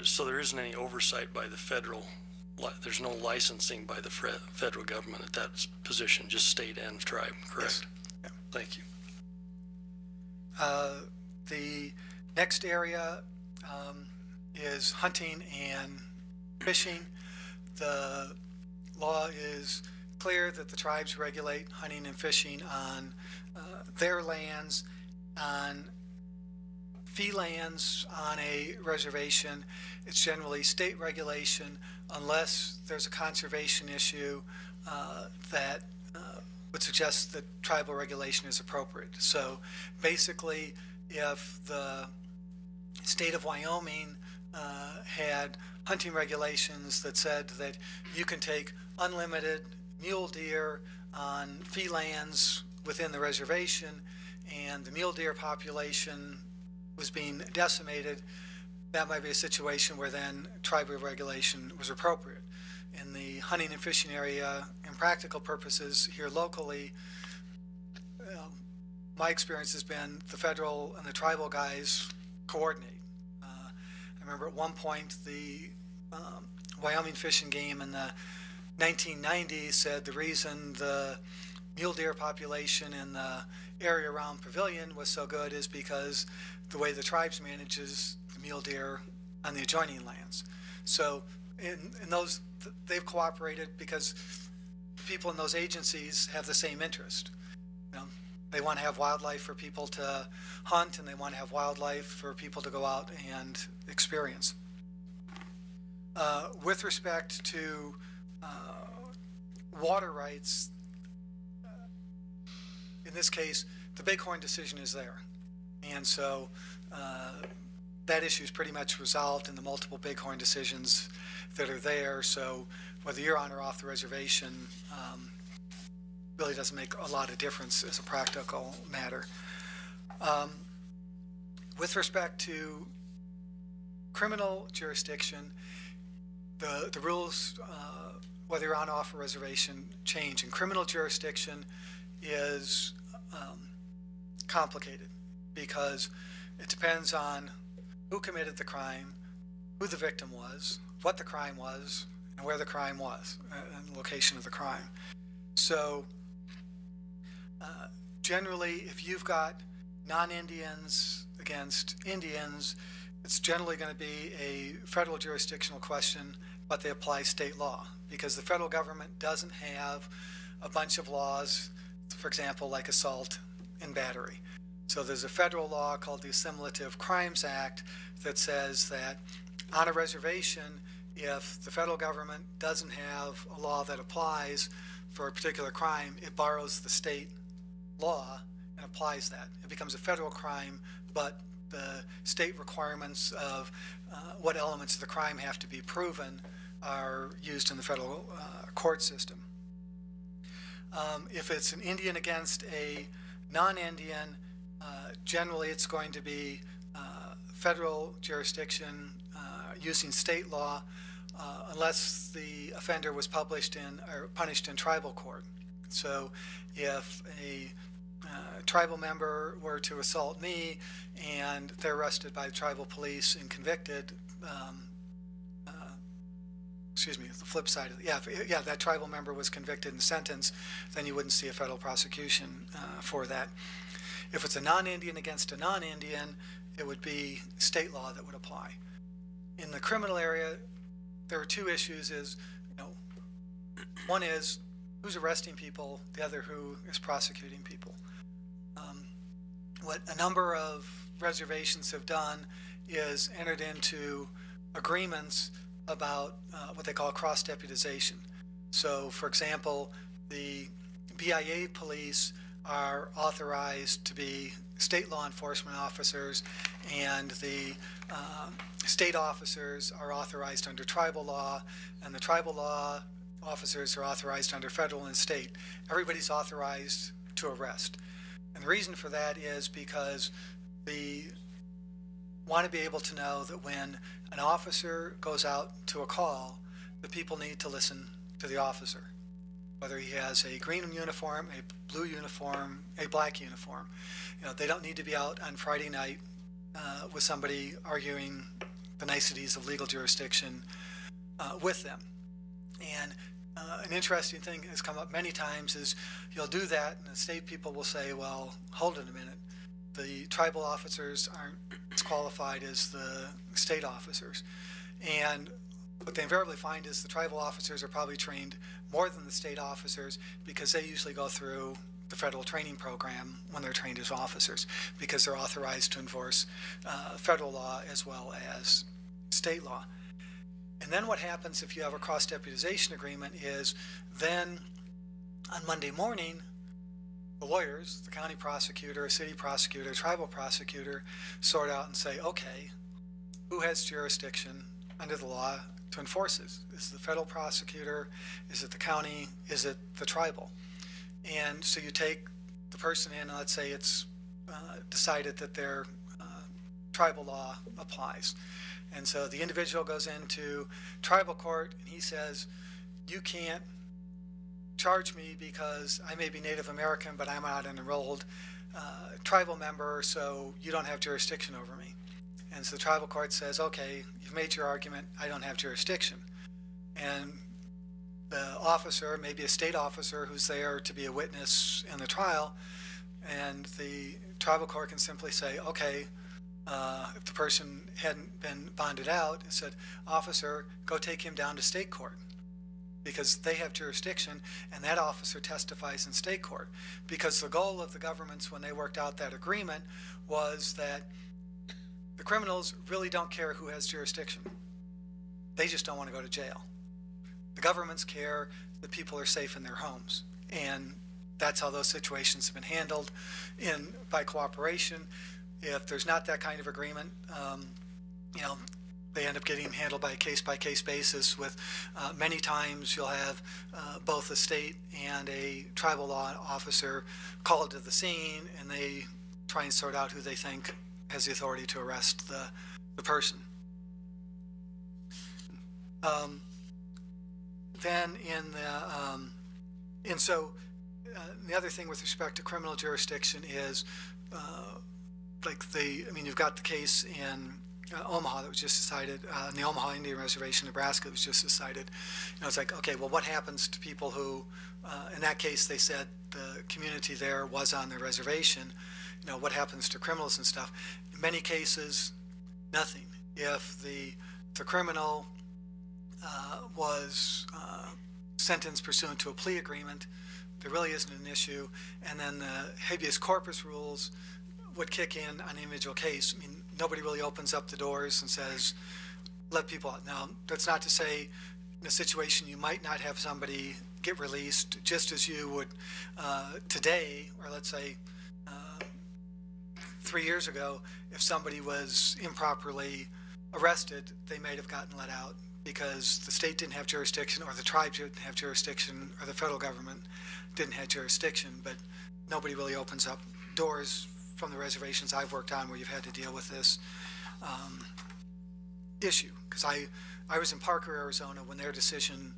So there isn't any oversight by the federal, there's no licensing by the federal government at that position, just state and tribe, correct? Yes. Yeah. Thank you. The next area is hunting and fishing. The law is clear that the tribes regulate hunting and fishing on their lands. On fee lands on a reservation, it's generally state regulation unless there's a conservation issue that would suggest that tribal regulation is appropriate. So basically, if the state of Wyoming had hunting regulations that said that you can take unlimited mule deer on fee lands within the reservation, and the mule deer population was being decimated, that might be a situation where then tribal regulation was appropriate. In the hunting and fishing area, in practical purposes here locally, my experience has been the federal and the tribal guys coordinate. I remember at one point the Wyoming Fish and Game in the 1990 said the reason the mule deer population in the area around Pavilion was so good is because the way the tribes manages the mule deer on the adjoining lands. So in those, they've cooperated because people in those agencies have the same interest. You know, they want to have wildlife for people to hunt, and they want to have wildlife for people to go out and experience. With respect to water rights, in this case, the Bighorn decision is there. And so that issue is pretty much resolved in the multiple Bighorn decisions that are there. So whether you're on or off the reservation really doesn't make a lot of difference as a practical matter. With respect to criminal jurisdiction, the rules, whether you're on or off a reservation, change. And criminal jurisdiction is complicated because it depends on who committed the crime, who the victim was, what the crime was, and where the crime was, and the location of the crime. So generally, if you've got non-Indians against Indians, it's generally going to be a federal jurisdictional question, but they apply state law because the federal government doesn't have a bunch of laws, for example, like assault and battery. So there's a federal law called the Assimilative Crimes Act that says that on a reservation, if the federal government doesn't have a law that applies for a particular crime, it borrows the state law and applies that. It becomes a federal crime, but the state requirements of what elements of the crime have to be proven are used in the federal court system. If it's an Indian against a non-Indian, generally it's going to be federal jurisdiction using state law unless the offender was published in or punished in tribal court. So if a tribal member were to assault me and they're arrested by the tribal police and convicted, excuse me, the flip side of it, yeah, that tribal member was convicted and sentenced, then you wouldn't see a federal prosecution for that. If it's a non-Indian against a non-Indian, it would be state law that would apply. In the criminal area, there are two issues. One is who's arresting people, the other who is prosecuting people. What a number of reservations have done is entered into agreements about what they call cross-deputization. So, for example, the BIA police are authorized to be state law enforcement officers, and the state officers are authorized under tribal law, and the tribal law officers are authorized under federal and state. Everybody's authorized to arrest. And the reason for that is because they want to be able to know that when an officer goes out to a call, the people need to listen to the officer, whether he has a green uniform, a blue uniform, a black uniform. They don't need to be out on Friday night with somebody arguing the niceties of legal jurisdiction with them. And an interesting thing has come up many times is you'll do that and the state people will say, well, hold it a minute. The tribal officers aren't as qualified as the state officers. And what they invariably find is the tribal officers are probably trained more than the state officers because they usually go through the federal training program when they're trained as officers because they're authorized to enforce federal law as well as state law. And then what happens if you have a cross-deputization agreement is then on Monday morning, the lawyers, the county prosecutor, city prosecutor, tribal prosecutor, sort out and say, okay, who has jurisdiction under the law to enforce this? Is it the federal prosecutor? Is it the county? Is it the tribal? And so you take the person in, and let's say it's decided that their tribal law applies. And so the individual goes into tribal court and he says, you can't charge me because I may be Native American, but I'm not an enrolled tribal member, so you don't have jurisdiction over me. And so the tribal court says, okay, you've made your argument, I don't have jurisdiction. And the officer, maybe a state officer who's there to be a witness in the trial, and the tribal court can simply say, okay, if the person hadn't been bonded out, it said, officer, go take him down to state court, because they have jurisdiction, and that officer testifies in state court. Because the goal of the governments when they worked out that agreement was that the criminals really don't care who has jurisdiction. They just don't want to go to jail. The governments care that people are safe in their homes, and that's how those situations have been handled by cooperation. If there's not that kind of agreement, you know, they end up getting handled by a case-by-case basis with many times you'll have both a state and a tribal law officer called to the scene, and they try and sort out who they think has the authority to arrest the person. Then the other thing with respect to criminal jurisdiction is you've got the case in Omaha that was just decided, in the Omaha Indian Reservation, Nebraska, that was just decided. You know, it's like, okay, well, what happens to people who, in that case, they said the community there was on their reservation. You know, what happens to criminals and stuff? In many cases, nothing. If the criminal was sentenced pursuant to a plea agreement, there really isn't an issue. And then the habeas corpus rules would kick in on an individual case. I mean, nobody really opens up the doors and says, let people out. Now, that's not to say in a situation you might not have somebody get released, just as you would today, or let's say 3 years ago, if somebody was improperly arrested, they might have gotten let out because the state didn't have jurisdiction, or the tribe didn't have jurisdiction, or the federal government didn't have jurisdiction. But nobody really opens up doors from the reservations I've worked on where you've had to deal with this issue. Because I was in Parker, Arizona when their decision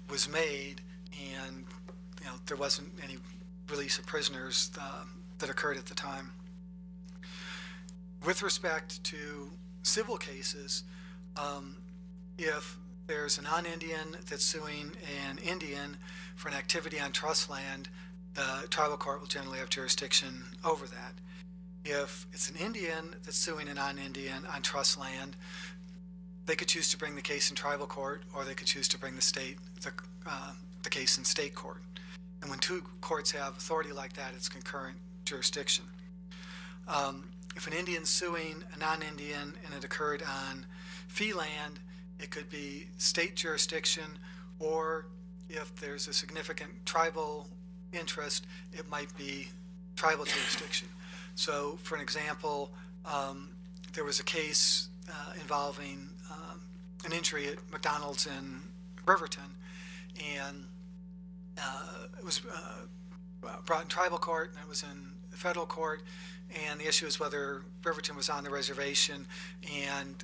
was made, and you know, there wasn't any release of prisoners that occurred at the time. With respect to civil cases, if there's a non-Indian that's suing an Indian for an activity on trust land, the tribal court will generally have jurisdiction over that. If it's an Indian that's suing a non-Indian on trust land, they could choose to bring the case in tribal court, or they could choose to bring the case in state court. And when two courts have authority like that, it's concurrent jurisdiction. If an Indian's suing a non-Indian and it occurred on fee land, it could be state jurisdiction, or if there's a significant tribal interest, it might be tribal jurisdiction. So, for an example, there was a case involving an injury at McDonald's in Riverton, and it was brought in tribal court, and it was in the federal court, and the issue is whether Riverton was on the reservation, and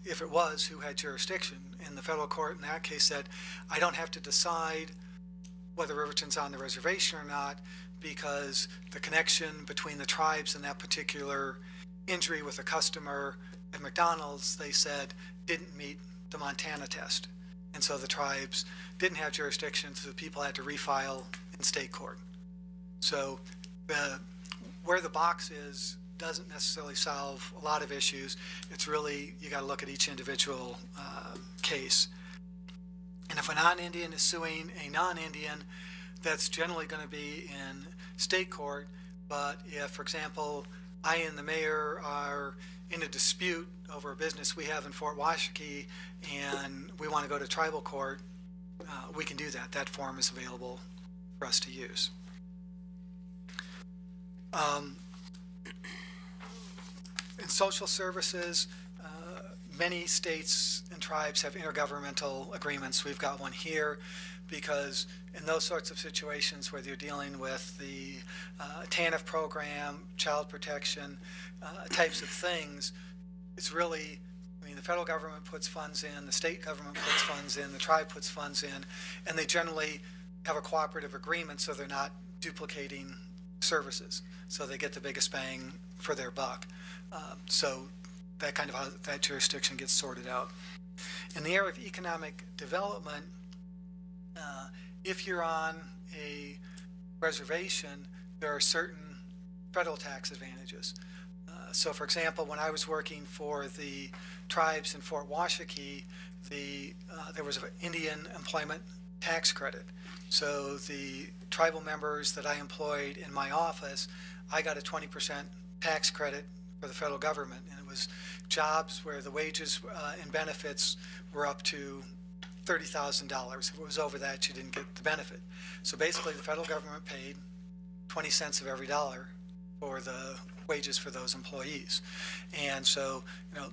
if it was, who had jurisdiction. And the federal court in that case said, I don't have to decide whether Riverton's on the reservation or not, because the connection between the tribes and that particular injury with a customer at McDonald's, they said, didn't meet the Montana test. And so the tribes didn't have jurisdiction, so the people had to refile in state court. So where the box is doesn't necessarily solve a lot of issues. It's really, you got to look at each individual case. And if a non-Indian is suing a non-Indian, that's generally going to be in state court. But if, for example, I and the mayor are in a dispute over a business we have in Fort Washakie and we want to go to tribal court, we can do that. That form is available for us to use. In social services, many states and tribes have intergovernmental agreements. We've got one here because in those sorts of situations where you're dealing with the TANF program, child protection, types of things, it's really, I mean, the federal government puts funds in, the state government puts funds in, the tribe puts funds in, and they generally have a cooperative agreement so they're not duplicating services. So they get the biggest bang for their buck. So that kind of how that jurisdiction gets sorted out. In the area of economic development, If you're on a reservation, there are certain federal tax advantages. So for example, when I was working for the tribes in Fort Washakie, there was an Indian employment tax credit. So the tribal members that I employed in my office, I got a 20% tax credit for the federal government, and it was jobs where the wages and benefits were up to $30,000. If it was over that, you didn't get the benefit. So basically, the federal government paid 20 cents of every dollar for the wages for those employees. And so,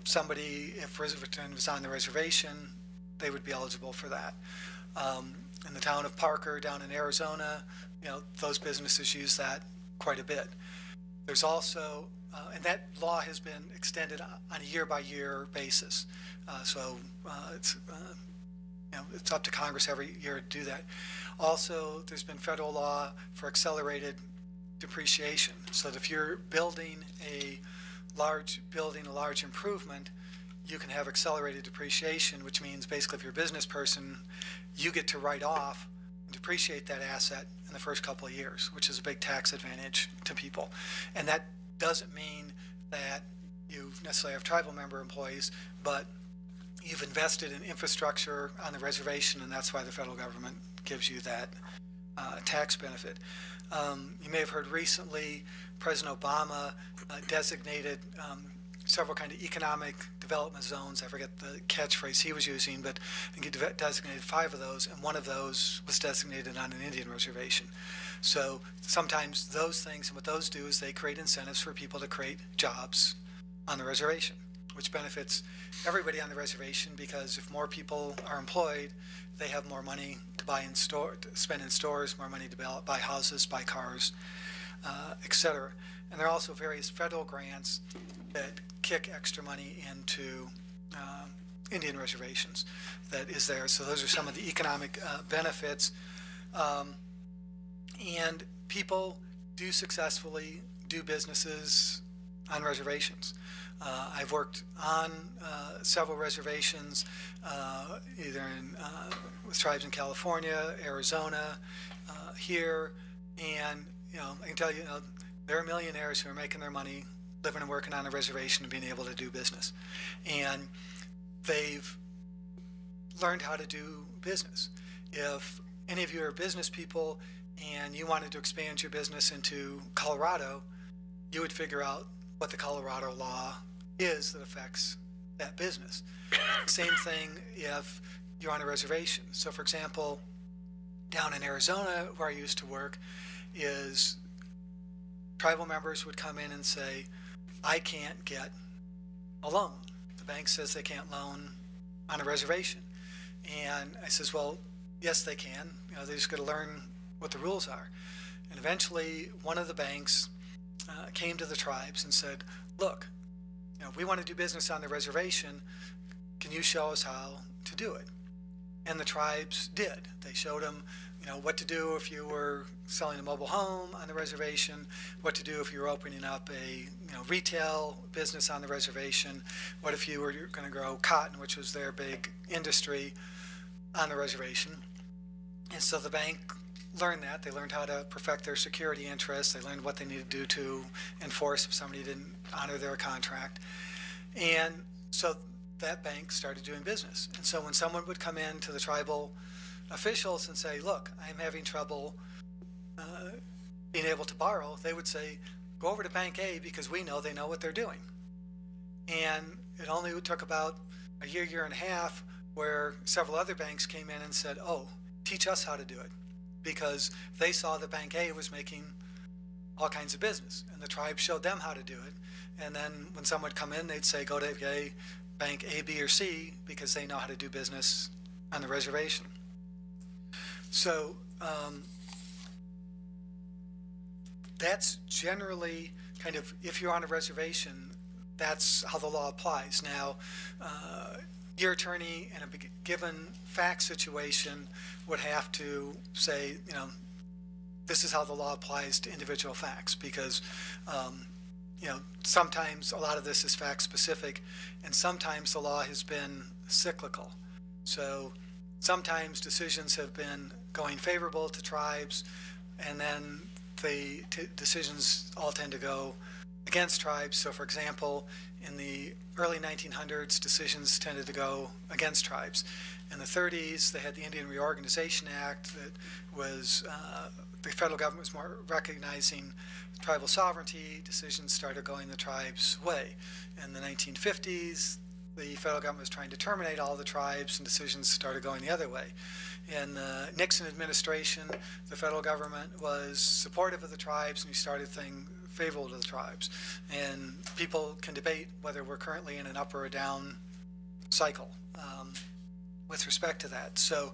somebody, if Riverton was on the reservation, they would be eligible for that. In the town of Parker down in Arizona, those businesses use that quite a bit. There's also, and that law has been extended on a year-by-year basis. It's up to Congress every year to do that. Also, there's been federal law for accelerated depreciation. So that if you're building a large improvement, you can have accelerated depreciation, which means basically if you're a business person, you get to write off and depreciate that asset in the first couple of years, which is a big tax advantage to people. And that doesn't mean that you necessarily have tribal member employees, but you've invested in infrastructure on the reservation, and that's why the federal government gives you that tax benefit. You may have heard recently President Obama designated several kind of economic development zones. I forget the catchphrase he was using, but I think he designated 5 of those, and one of those was designated on an Indian reservation. So sometimes those things, and what those do is they create incentives for people to create jobs on the reservation, which benefits everybody on the reservation, because if more people are employed, they have more money to spend in stores, more money to buy houses, buy cars, etc. And there are also various federal grants that kick extra money into Indian reservations that is there. So those are some of the economic benefits. And people do successfully do businesses on reservations. I've worked on several reservations, either with tribes in California, Arizona, here, and I can tell you, there are millionaires who are making their money living and working on a reservation and being able to do business, and they've learned how to do business. If any of you are business people and you wanted to expand your business into Colorado, you would figure out what the Colorado law is that affects that business. Same thing if you're on a reservation. So for example, down in Arizona where I used to work, is tribal members would come in and say, I can't get a loan. The bank says they can't loan on a reservation. And I says, well, yes they can. They just got to learn what the rules are. And eventually one of the banks came to the tribes and said, look, we want to do business on the reservation. Can you show us how to do it? And the tribes did. They showed them, what to do if you were selling a mobile home on the reservation, what to do if you were opening up a retail business on the reservation, what if you were going to grow cotton, which was their big industry, on the reservation. And so the bank learned that. They learned how to perfect their security interests. They learned what they needed to do to enforce if somebody didn't honor their contract. And so that bank started doing business. And so when someone would come in to the tribal officials and say, look, I'm having trouble being able to borrow, they would say, go over to Bank A because we know they know what they're doing. And it only took about a year and a half where several other banks came in and said, oh, teach us how to do it, because they saw that Bank A was making all kinds of business, and the tribe showed them how to do it. And then when someone would come in, they'd say, go to Bank A, B, or C, because they know how to do business on the reservation. So that's generally kind of, if you're on a reservation, that's how the law applies. Now, your attorney in a given fact situation would have to say, this is how the law applies to individual facts, because sometimes a lot of this is fact specific, and sometimes the law has been cyclical. So sometimes decisions have been going favorable to tribes, and then the decisions all tend to go against tribes. So for example, in the early 1900s, decisions tended to go against tribes. In the 30s, they had the Indian Reorganization Act that was, the federal government was more recognizing tribal sovereignty. Decisions started going the tribe's way. In the 1950s, the federal government was trying to terminate all the tribes, and decisions started going the other way. In the Nixon administration, the federal government was supportive of the tribes, and he started things favorable to the tribes. And people can debate whether we're currently in an up or a down cycle with respect to that. So,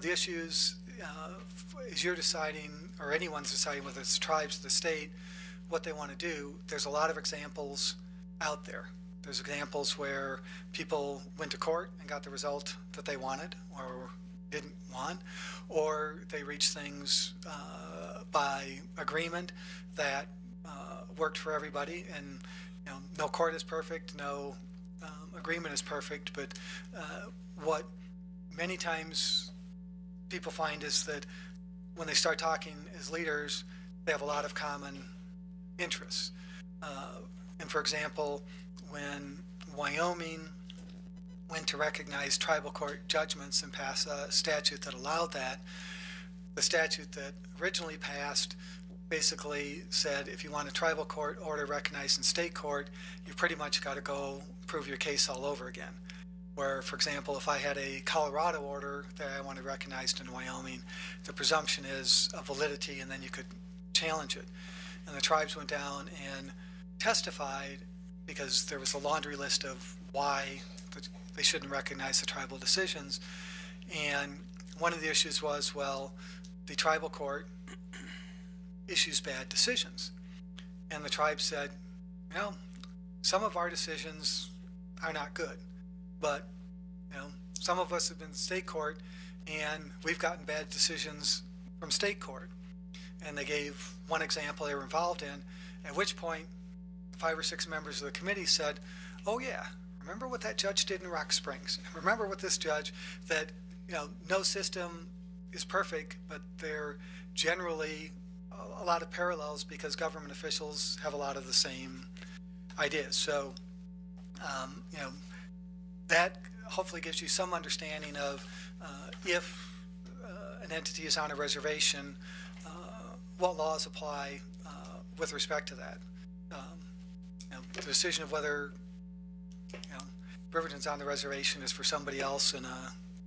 the issues as you're deciding, or anyone's deciding, whether it's the tribes or the state, what they want to do. There's a lot of examples out there. There's examples where people went to court and got the result that they wanted or didn't want, or they reached things by agreement that worked for everybody. And no court is perfect, no agreement is perfect, but what many times people find is that when they start talking as leaders, they have a lot of common interests. And for example, when Wyoming went to recognize tribal court judgments and pass a statute that allowed that, the statute that originally passed basically said if you want a tribal court order recognized in state court, you pretty much got to go prove your case all over again. Where, for example, if I had a Colorado order that I wanted recognized in Wyoming, the presumption is of validity, and then you could challenge it. And the tribes went down and testified because there was a laundry list of why they shouldn't recognize the tribal decisions. And one of the issues was, well, the tribal court issues bad decisions. And the tribe said, some of our decisions are not good, but some of us have been in state court and we've gotten bad decisions from state court. And they gave one example they were involved in, at which point 5 or 6 members of the committee said, oh yeah, remember what that judge did in Rock Springs? Remember what this judge, that no system is perfect, but they're generally a lot of parallels because government officials have a lot of the same ideas. So that hopefully gives you some understanding of if an entity is on a reservation, what laws apply with respect to that. The decision of whether Riverton's on the reservation is for somebody else in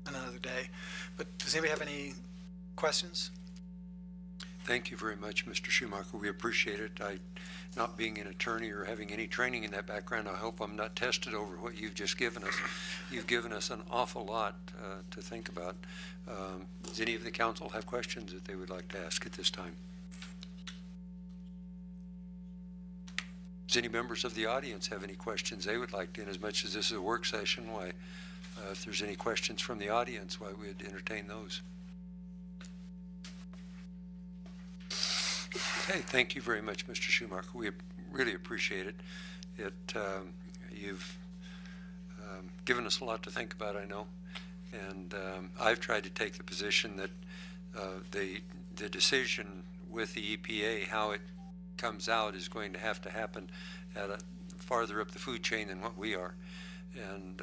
another day. But does anybody have any questions? Thank you very much, Mr. Schumacher. We appreciate it. Not being an attorney or having any training in that background, I hope I'm not tested over what you've just given us. You've given us an awful lot to think about. Does any of the council have questions that they would like to ask at this time? Does any members of the audience have any questions they would like to, in as much as this is a work session, why, if there's any questions from the audience, why we'd entertain those? Okay, thank you very much, Mr. Schumacher. We really appreciate it. You've given us a lot to think about, I know, and I've tried to take the position that the decision with the EPA, how it comes out, is going to have to happen at farther up the food chain than what we are, and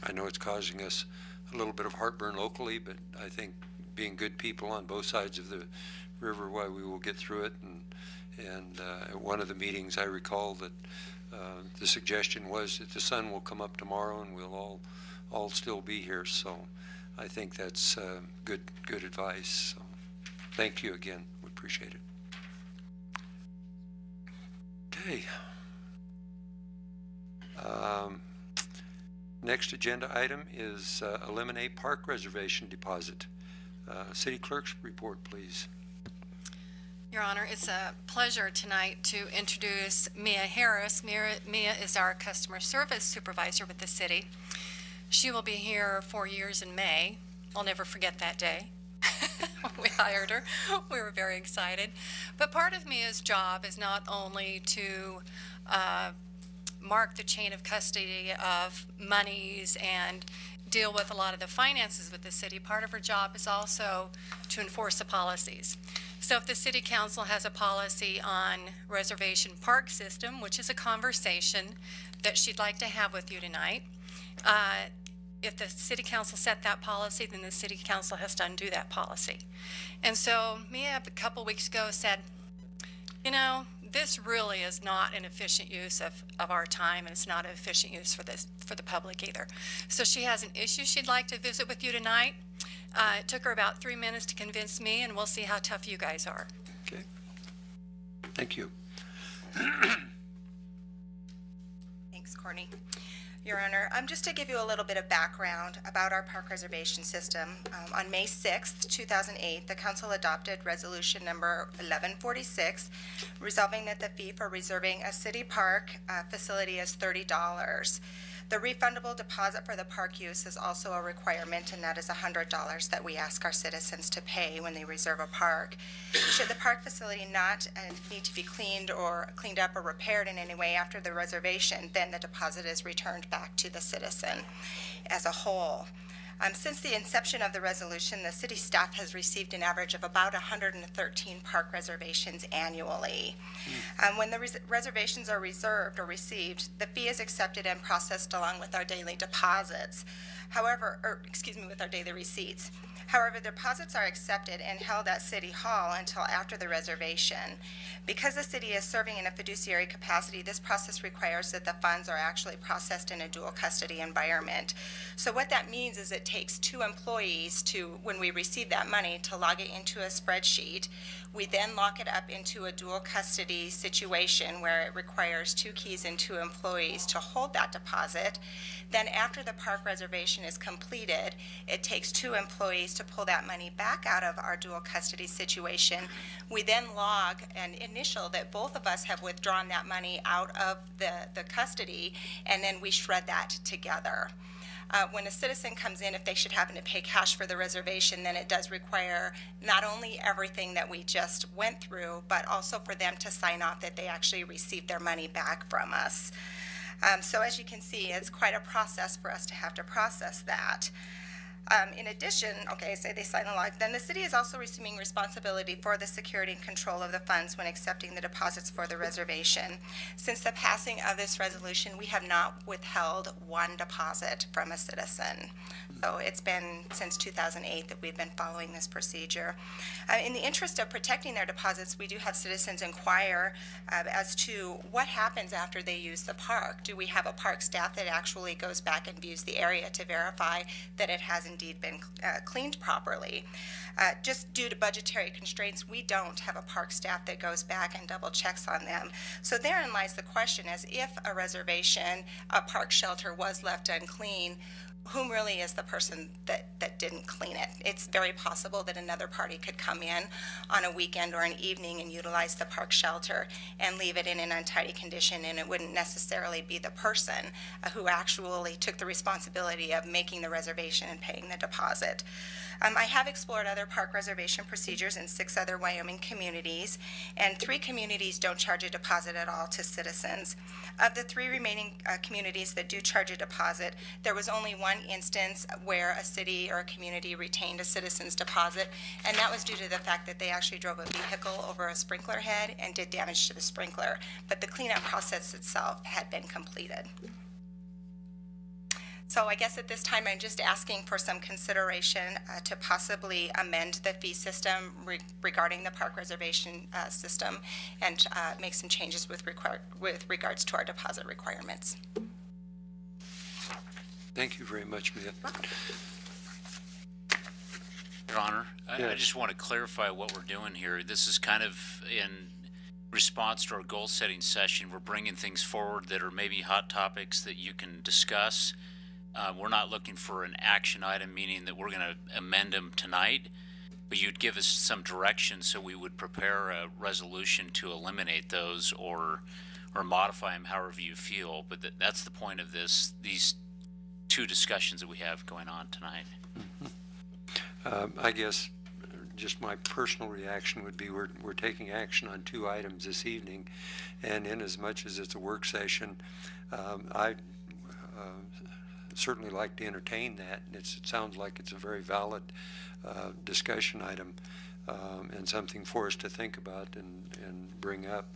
I know it's causing us a little bit of heartburn locally, but I think being good people on both sides of the river, why we will get through it. And at one of the meetings, I recall that the suggestion was that the sun will come up tomorrow and we'll all still be here. So I think that's good advice. So thank you again. We appreciate it. Okay. Next agenda item is eliminate park reservation deposit. City Clerk's report, please. Your Honor, it's a pleasure tonight to introduce Mia Harris. Mia is our customer service supervisor with the city. She will be here 4 years in May. I'll never forget that day. We hired her. We were very excited. But part of Mia's job is not only to mark the chain of custody of monies and deal with a lot of the finances with the city. Part of her job is also to enforce the policies. So if the city council has a policy on reservation park system, which is a conversation that she'd like to have with you tonight, if the city council set that policy, then the city council has to undo that policy. And so Mia, a couple weeks ago, said, you know, this really is not an efficient use of our time, and it's not an efficient use for the public either. So she has an issue she'd like to visit with you tonight. It took her about 3 minutes to convince me, and we'll see how tough you guys are. Okay. Thank you. Thanks, Courtney. Your Honor, just to give you a little bit of background about our park reservation system, on May 6th, 2008, the Council adopted Resolution Number 1146, resolving that the fee for reserving a city park facility is $30. The refundable deposit for the park use is also a requirement, and that is $100 that we ask our citizens to pay when they reserve a park. Should the park facility not need to be cleaned up or repaired in any way after the reservation, then the deposit is returned back to the citizen as a whole. Since the inception of the resolution, the city staff has received an average of about 113 park reservations annually. When the reservations are reserved or received, the fee is accepted and processed along with our daily deposits. With our daily receipts. However, the deposits are accepted and held at City Hall until after the reservation. Because the city is serving in a fiduciary capacity, this process requires that the funds are actually processed in a dual custody environment. So what that means is it takes 2 employees when we receive that money, to log it into a spreadsheet. We then lock it up into a dual custody situation where it requires 2 keys and 2 employees to hold that deposit. Then after the park reservation is completed, it takes 2 employees to pull that money back out of our dual custody situation. We then log and initial that both of us have withdrawn that money out of the custody, and then we shred that together. When a citizen comes in, if they should happen to pay cash for the reservation, then it does require not only everything that we just went through, but also for them to sign off that they actually received their money back from us. So as you can see, it's quite a process for us to have to process that. In addition, say they sign a log, then the city is also receiving responsibility for the security and control of the funds when accepting the deposits for the reservation. Since the passing of this resolution, we have not withheld 1 deposit from a citizen. So it's been since 2008 that we've been following this procedure. In the interest of protecting their deposits, we do have citizens inquire as to what happens after they use the park. Do we have a park staff that actually goes back and views the area to verify that it has indeed been cleaned properly? Just due to budgetary constraints, we don't have a park staff that goes back and double checks on them. So therein lies the question, as if a reservation, a park shelter was left unclean, whom really is the person that didn't clean it? It's very possible that another party could come in on a weekend or an evening and utilize the park shelter and leave it in an untidy condition, and it wouldn't necessarily be the person who actually took the responsibility of making the reservation and paying the deposit. I have explored other park reservation procedures in 6 other Wyoming communities, and 3 communities don't charge a deposit at all to citizens. Of the 3 remaining communities that do charge a deposit, there was only 1 instance where a city or a community retained a citizen's deposit, and that was due to the fact that they actually drove a vehicle over a sprinkler head and did damage to the sprinkler, but the cleanup process itself had been completed. So I guess at this time I'm just asking for some consideration to possibly amend the fee system regarding the park reservation system and make some changes with regards to our deposit requirements. Thank you very much, Mia. Your Honor, Yes. I just want to clarify what we're doing here. This is kind of in response to our goal-setting session. We're bringing things forward that are maybe hot topics that you can discuss. We're not looking for an action item, meaning that we're going to amend them tonight, but you'd give us some direction so we would prepare a resolution to eliminate those or modify them however you feel. But that's the point of these 2 discussions that we have going on tonight. I guess just my personal reaction would be we're taking action on 2 items this evening, and in as much as it's a work session, I certainly like to entertain that. It sounds like it's a very valid discussion item, and something for us to think about and bring up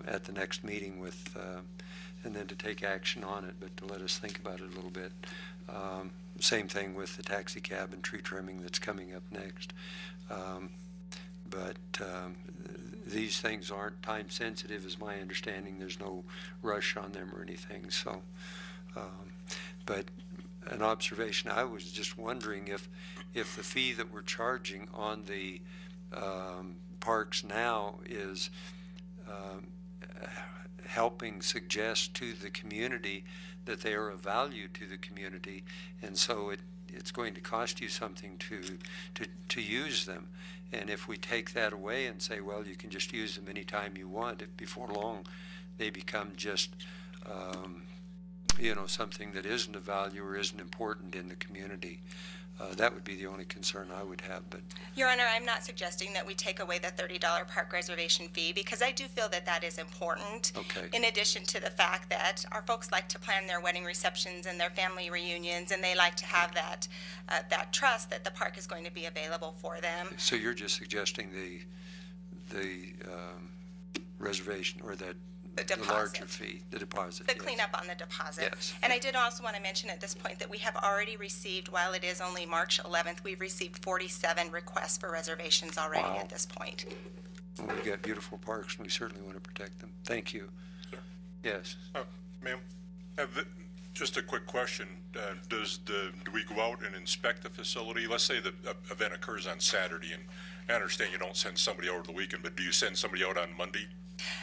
at the next meeting with, and then to take action on it, but to let us think about it a little bit. Same thing with the taxi cab and tree trimming that's coming up next. These things aren't time sensitive, is my understanding. There's no rush on them or anything. So, but an observation, I was just wondering if the fee that we're charging on the parks now is helping suggest to the community that they are of value to the community, and so it's going to cost you something to use them. And if we take that away and say, well, you can just use them anytime you want, before long they become just you know, something that isn't of value or isn't important in the community. That would be the only concern I would have. But Your Honor, I'm not suggesting that we take away the $30 park reservation fee, because I do feel that that is important. Okay. In addition to the fact that our folks like to plan their wedding receptions and their family reunions, and they like to have that that trust that the park is going to be available for them. so you're just suggesting the reservation, or that the larger fee, the deposit. The cleanup on the deposit. Yes. And I did also want to mention at this point that we have already received, while it is only March 11th, we've received 47 requests for reservations already at this point. Well, we've got beautiful parks, and we certainly want to protect them. Thank you. Sir. Yes. Ma'am, just a quick question. Do we go out and inspect the facility? Let's say the event occurs on Saturday, and I understand you don't send somebody over the weekend, but do you send somebody out on Monday?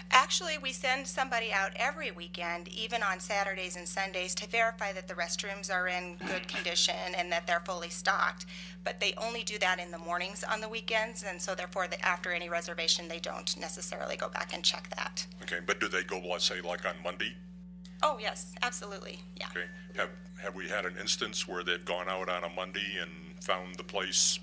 Actually, we send somebody out every weekend, even on Saturdays and Sundays, to verify that the restrooms are in good condition and that they're fully stocked. But they only do that in the mornings on the weekends, and so therefore, after any reservation, they don't necessarily go back and check that. Okay, but do they go, let's say, like on Monday? Oh, yes, absolutely, yeah. Okay. Have we had an instance where they've gone out on a Monday and found the place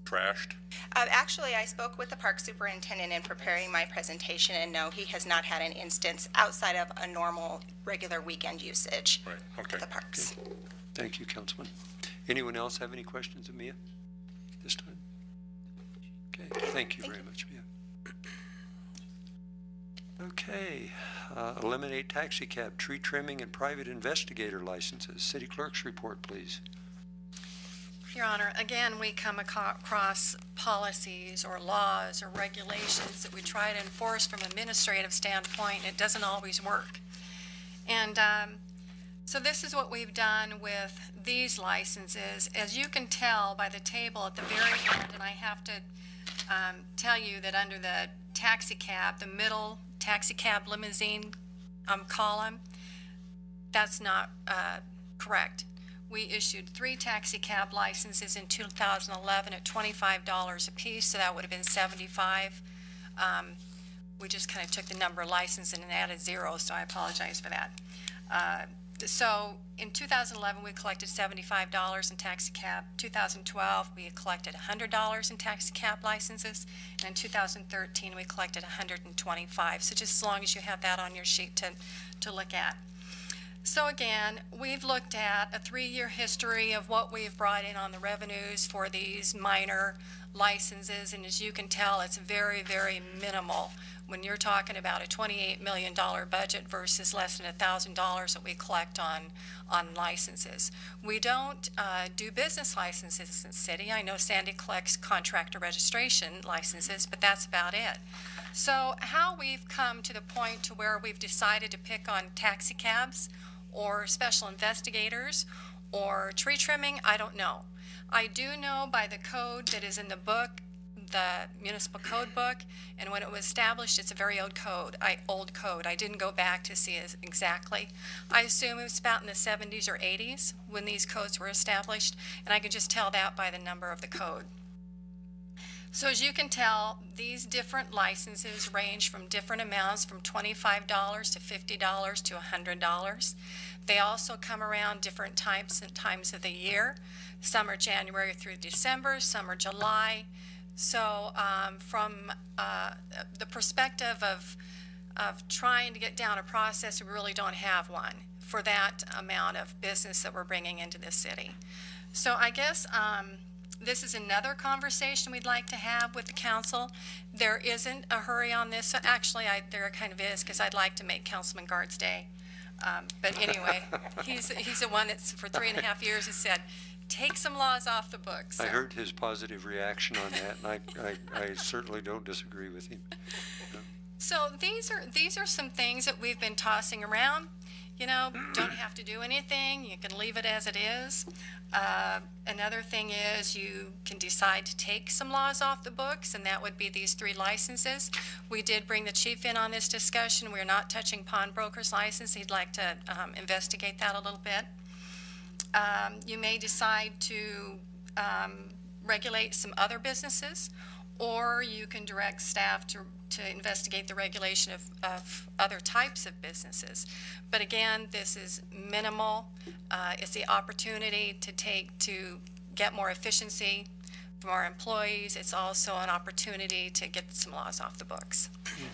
trashed? Actually, I spoke with the park superintendent in preparing my presentation, and no, he has not had an instance outside of a normal, regular weekend usage of the parks. Okay. Thank you, Councilman. Anyone else have any questions of Mia this time? Okay, thank you very much, Mia. Okay, eliminate taxi cab, tree trimming, and private investigator licenses. City Clerk's report, please. Your Honor, again, we come across policies or laws or regulations that we try to enforce from an administrative standpoint. It doesn't always work. And so this is what we've done with these licenses. As you can tell by the table at the very end, and I have to tell you that under the taxi cab, the middle taxi cab limousine column, that's not correct. We issued 3 taxi cab licenses in 2011 at $25 a piece, so that would have been $75. We just kind of took the number of licenses and added 0, so I apologize for that. So in 2011, we collected $75 in taxi cab. 2012, we collected $100 in taxi cab licenses, and in 2013, we collected $125. So just as long as you have that on your sheet to look at. So again, we've looked at a 3-year history of what we've brought in on the revenues for these minor licenses, and as you can tell, it's very, very minimal when you're talking about a $28 million budget versus less than $1,000 that we collect on licenses. We don't do business licenses in the city. I know Sandy collects contractor registration licenses, but that's about it. So how we've come to the point to where we've decided to pick on taxi cabs or special investigators or tree trimming, I don't know. I do know by the code that is in the book, the municipal code book, and when it was established, it's a very old code. I didn't go back to see it exactly. I assume it was about in the 70s or 80s when these codes were established, and I can just tell that by the number of the code. So as you can tell, these different licenses range from different amounts, from $25 to $50 to $100. They also come around different times of the year. Some are January through December, some are July. So from the perspective of trying to get down a process, we really don't have one for that amount of business that we're bringing into this city. So I guess this is another conversation we'd like to have with the council. There isn't a hurry on this. Actually, there kind of is, because I'd like to make Councilman Guard's day. But anyway, he's the one that's for 3.5 years has said, take some laws off the books. So. I heard his positive reaction on that, and I certainly don't disagree with him. So these are some things that we've been tossing around. You know, don't have to do anything. You can leave it as it is. Another thing is you can decide to take some laws off the books, and that would be these 3 licenses. We did bring the chief in on this discussion. We're not touching pawnbroker's license. He'd like to investigate that a little bit. You may decide to regulate some other businesses, or you can direct staff to investigate the regulation of other types of businesses. But again, this is minimal. It's the opportunity to get more efficiency from our employees. It's also an opportunity to get some laws off the books.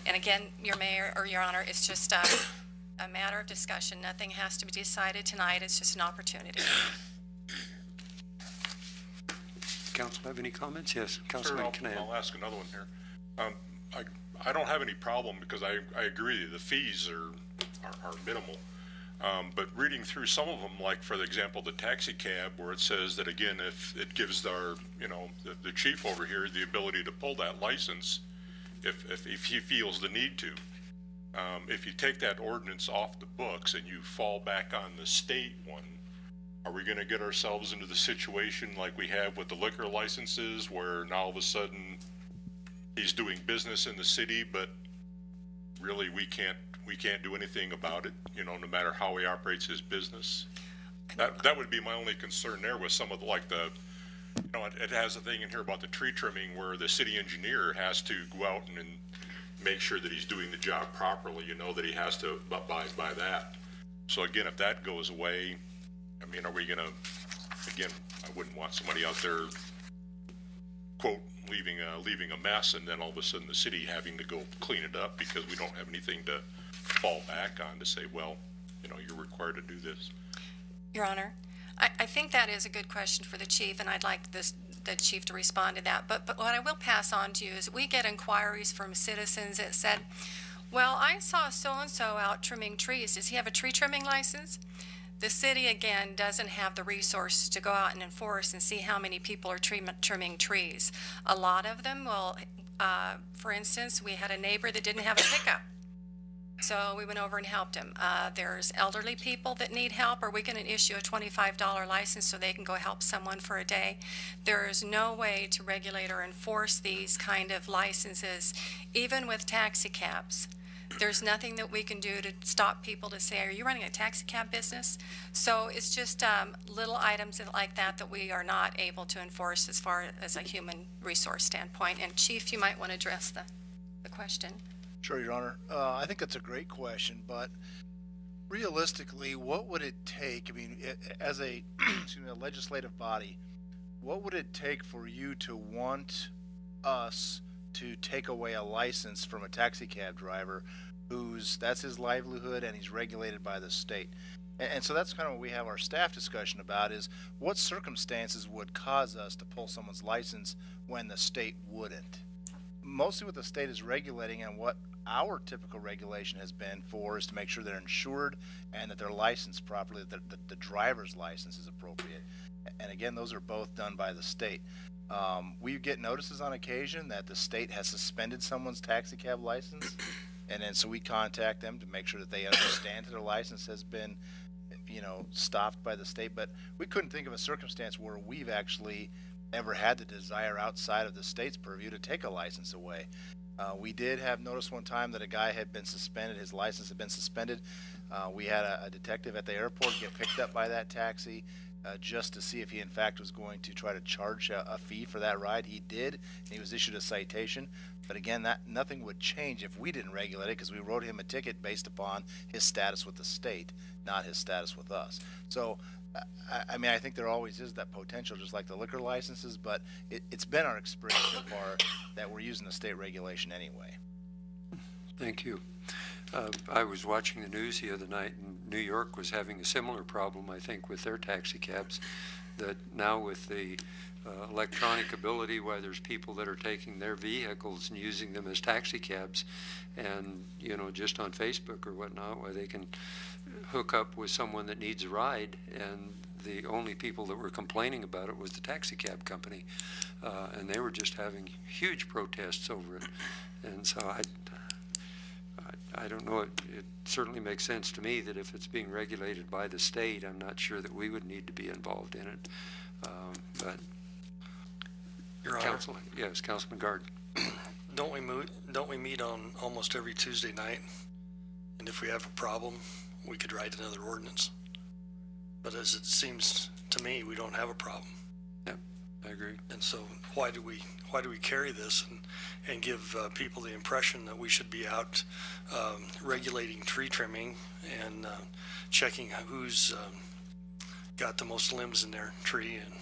And again, your mayor or your honor, it's just a matter of discussion. Nothing has to be decided tonight. It's just an opportunity. Council have any comments? Yes, Councilman Canal. I'll ask another one here. I don't have any problem because I agree the fees are minimal. But reading through some of them, like for example, the taxi cab, where it says that again, if it gives our, the chief over here the ability to pull that license, if he feels the need to. If you take that ordinance off the books and you fall back on the state one, are we going to get ourselves into the situation like we have with the liquor licenses, where now all of a sudden he's doing business in the city, but really we can't do anything about it, no matter how he operates his business? That would be my only concern there with some of the, like the, it has a thing in here about the tree trimming where the city engineer has to go out and make sure that he's doing the job properly, that he has to abide by that. So again, if that goes away, are we gonna, again, I wouldn't want somebody out there, quote, leaving a mess, and then all of a sudden the city having to go clean it up because we don't have anything to fall back on to say, well, you're required to do this. Your Honor, I think that is a good question for the chief, and I'd like the chief to respond to that. But what I will pass on to you is we get inquiries from citizens that said, well, I saw so-and-so out trimming trees. Does he have a tree trimming license? The city, again, doesn't have the resources to go out and enforce and see how many people are trimming trees. A lot of them will, for instance, we had a neighbor that didn't have a pickup. So we went over and helped him. There's elderly people that need help. Are we going to issue a $25 license so they can go help someone for a day? There is no way to regulate or enforce these kind of licenses, even with taxi cabs. There's nothing that we can do to stop people to say, are you running a taxi cab business? So it's just little items like that that we are not able to enforce as far as a human resource standpoint. And Chief, you might want to address the question. Sure, Your Honor. I think that's a great question, but realistically, what would it take, as a, a legislative body, what would it take for you to want us to take away a license from a taxi cab driver that's his livelihood and he's regulated by the state? And so that's kind of what we have our staff discussion about, is what circumstances would cause us to pull someone's license when the state wouldn't. Mostly what the state is regulating, and what our typical regulation has been for, is to make sure they're insured and that they're licensed properly, that the driver's license is appropriate. And again, those are both done by the state. We get notices on occasion that the state has suspended someone's taxi cab license, and then so we contact them to make sure that they understand that their license has been, stopped by the state. But we couldn't think of a circumstance where we've actually ever had the desire outside of the state's purview to take a license away. We did have notice one time that a guy had been suspended, his license had been suspended. We had a detective at the airport get picked up by that taxi just to see if he in fact was going to try to charge a fee for that ride. He did, and he was issued a citation. But again, nothing would change if we didn't regulate it, because we wrote him a ticket based upon his status with the state, not his status with us. So I mean, I think there always is that potential, just like the liquor licenses, but it's been our experience so far that we're using the state regulation anyway. Thank you. I was watching the news the other night, and New York was having a similar problem, I think, with their taxi cabs, that now with the electronic ability, why there's people that are taking their vehicles and using them as taxi cabs, and, you know, just on Facebook or whatnot, where they can hook up with someone that needs a ride, and the only people that were complaining about it was the taxi cab company, and they were just having huge protests over it. And so I don't know, it certainly makes sense to me that if it's being regulated by the state, I'm not sure that we would need to be involved in it. But Your Honor. Yes, Councilman Guard. Don't we meet on almost every Tuesday night? And if we have a problem, we could write another ordinance. But as it seems to me, we don't have a problem. Yep, I agree. And so why do we carry this and give people the impression that we should be out regulating tree trimming and checking who's got the most limbs in their tree and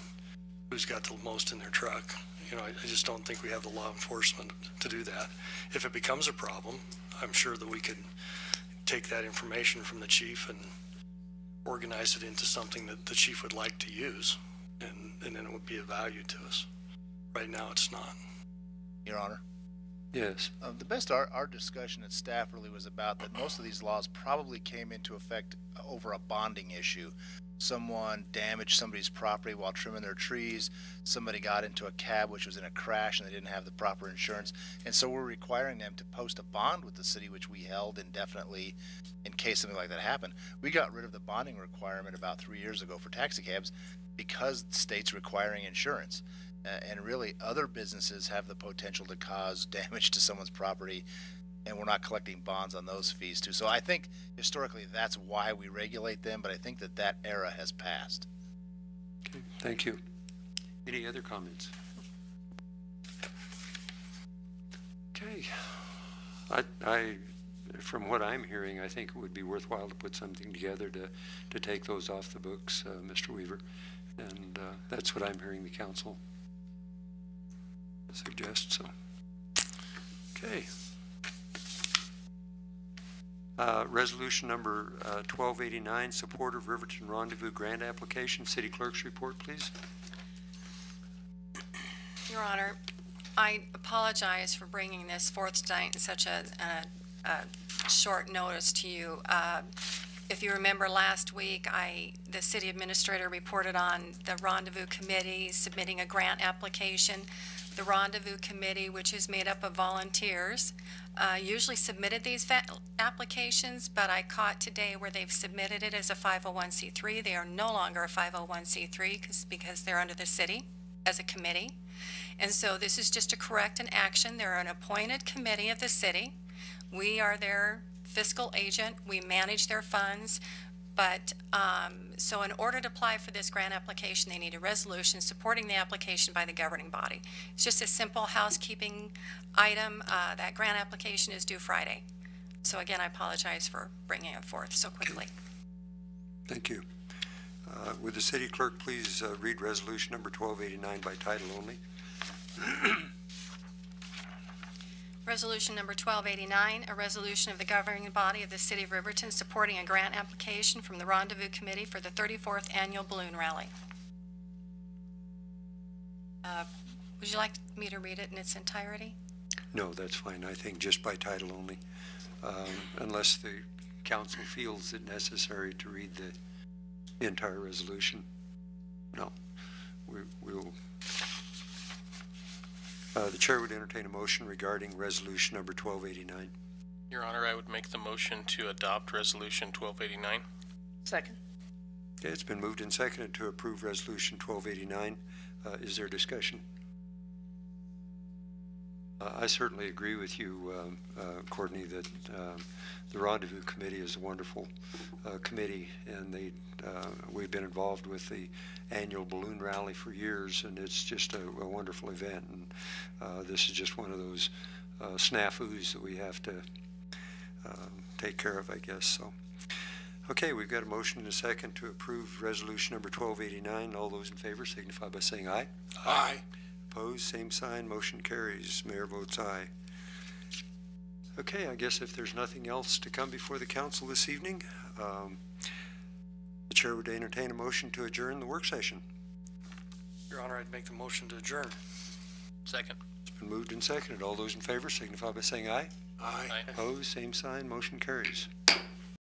who's got the most in their truck? You know, I just don't think we have the law enforcement to do that. If it becomes a problem, I'm sure that we could take that information from the chief and organize it into something that the chief would like to use, and then it would be of value to us. Right now, it's not. Your Honor? Yes. The best our discussion at staff really was about that most of these laws probably came into effect over a bonding issue. Someone damaged somebody's property while trimming their trees. Somebody got into a cab which was in a crash and they didn't have the proper insurance. And so we're requiring them to post a bond with the city, which we held indefinitely in case something like that happened. We got rid of the bonding requirement about 3 years ago for taxi cabs because the state's requiring insurance. And really, other businesses have the potential to cause damage to someone's property, and we're not collecting bonds on those fees too. So I think historically that's why we regulate them, but I think that era has passed. Okay, thank you. Any other comments? Okay. I from what I'm hearing, I think it would be worthwhile to put something together to take those off the books, Mr. Weaver. And that's what I'm hearing the council suggest. So, okay. Resolution number 1289, support of Riverton Rendezvous grant application. City Clerk's report, please. Your Honor, I apologize for bringing this forth tonight in such a short notice to you. If you remember last week, the city administrator reported on the Rendezvous Committee submitting a grant application. The Rendezvous Committee, which is made up of volunteers, usually submitted these applications, but I caught today where they've submitted it as a 501c3. They are no longer a 501c3 because they're under the city as a committee. And so this is just to correct an action. They're an appointed committee of the city. We are their fiscal agent. We manage their funds. But so in order to apply for this grant application, they need a resolution supporting the application by the governing body. It's just a simple housekeeping item. That grant application is due Friday. So again, I apologize for bringing it forth so quickly. Okay. Thank you. Would the city clerk please read resolution number 1289 by title only? Resolution number 1289, a resolution of the governing body of the City of Riverton supporting a grant application from the Rendezvous Committee for the 34th Annual Balloon Rally. Would you like me to read it in its entirety? No, that's fine. I think just by title only, unless the council feels it necessary to read the entire resolution. No, we'll. The chair would entertain a motion regarding resolution number 1289. Your Honor, I would make the motion to adopt resolution 1289. Second. Okay, it's been moved and seconded to approve resolution 1289. Is there discussion? I certainly agree with you, Courtney, that the Rendezvous Committee is a wonderful committee, and we've been involved with the annual balloon rally for years, and it's just a wonderful event. And this is just one of those snafus that we have to take care of, I guess. So, Okay, we've got a motion and a second to approve resolution number 1289. All those in favor signify by saying aye. Aye. Opposed, same sign, motion carries. Mayor votes aye. Okay, I guess if there's nothing else to come before the council this evening, the chair would entertain a motion to adjourn the work session. Your Honor, I'd make the motion to adjourn. Second. It's been moved and seconded. All those in favor signify by saying aye. Aye. Aye. Opposed, same sign, motion carries.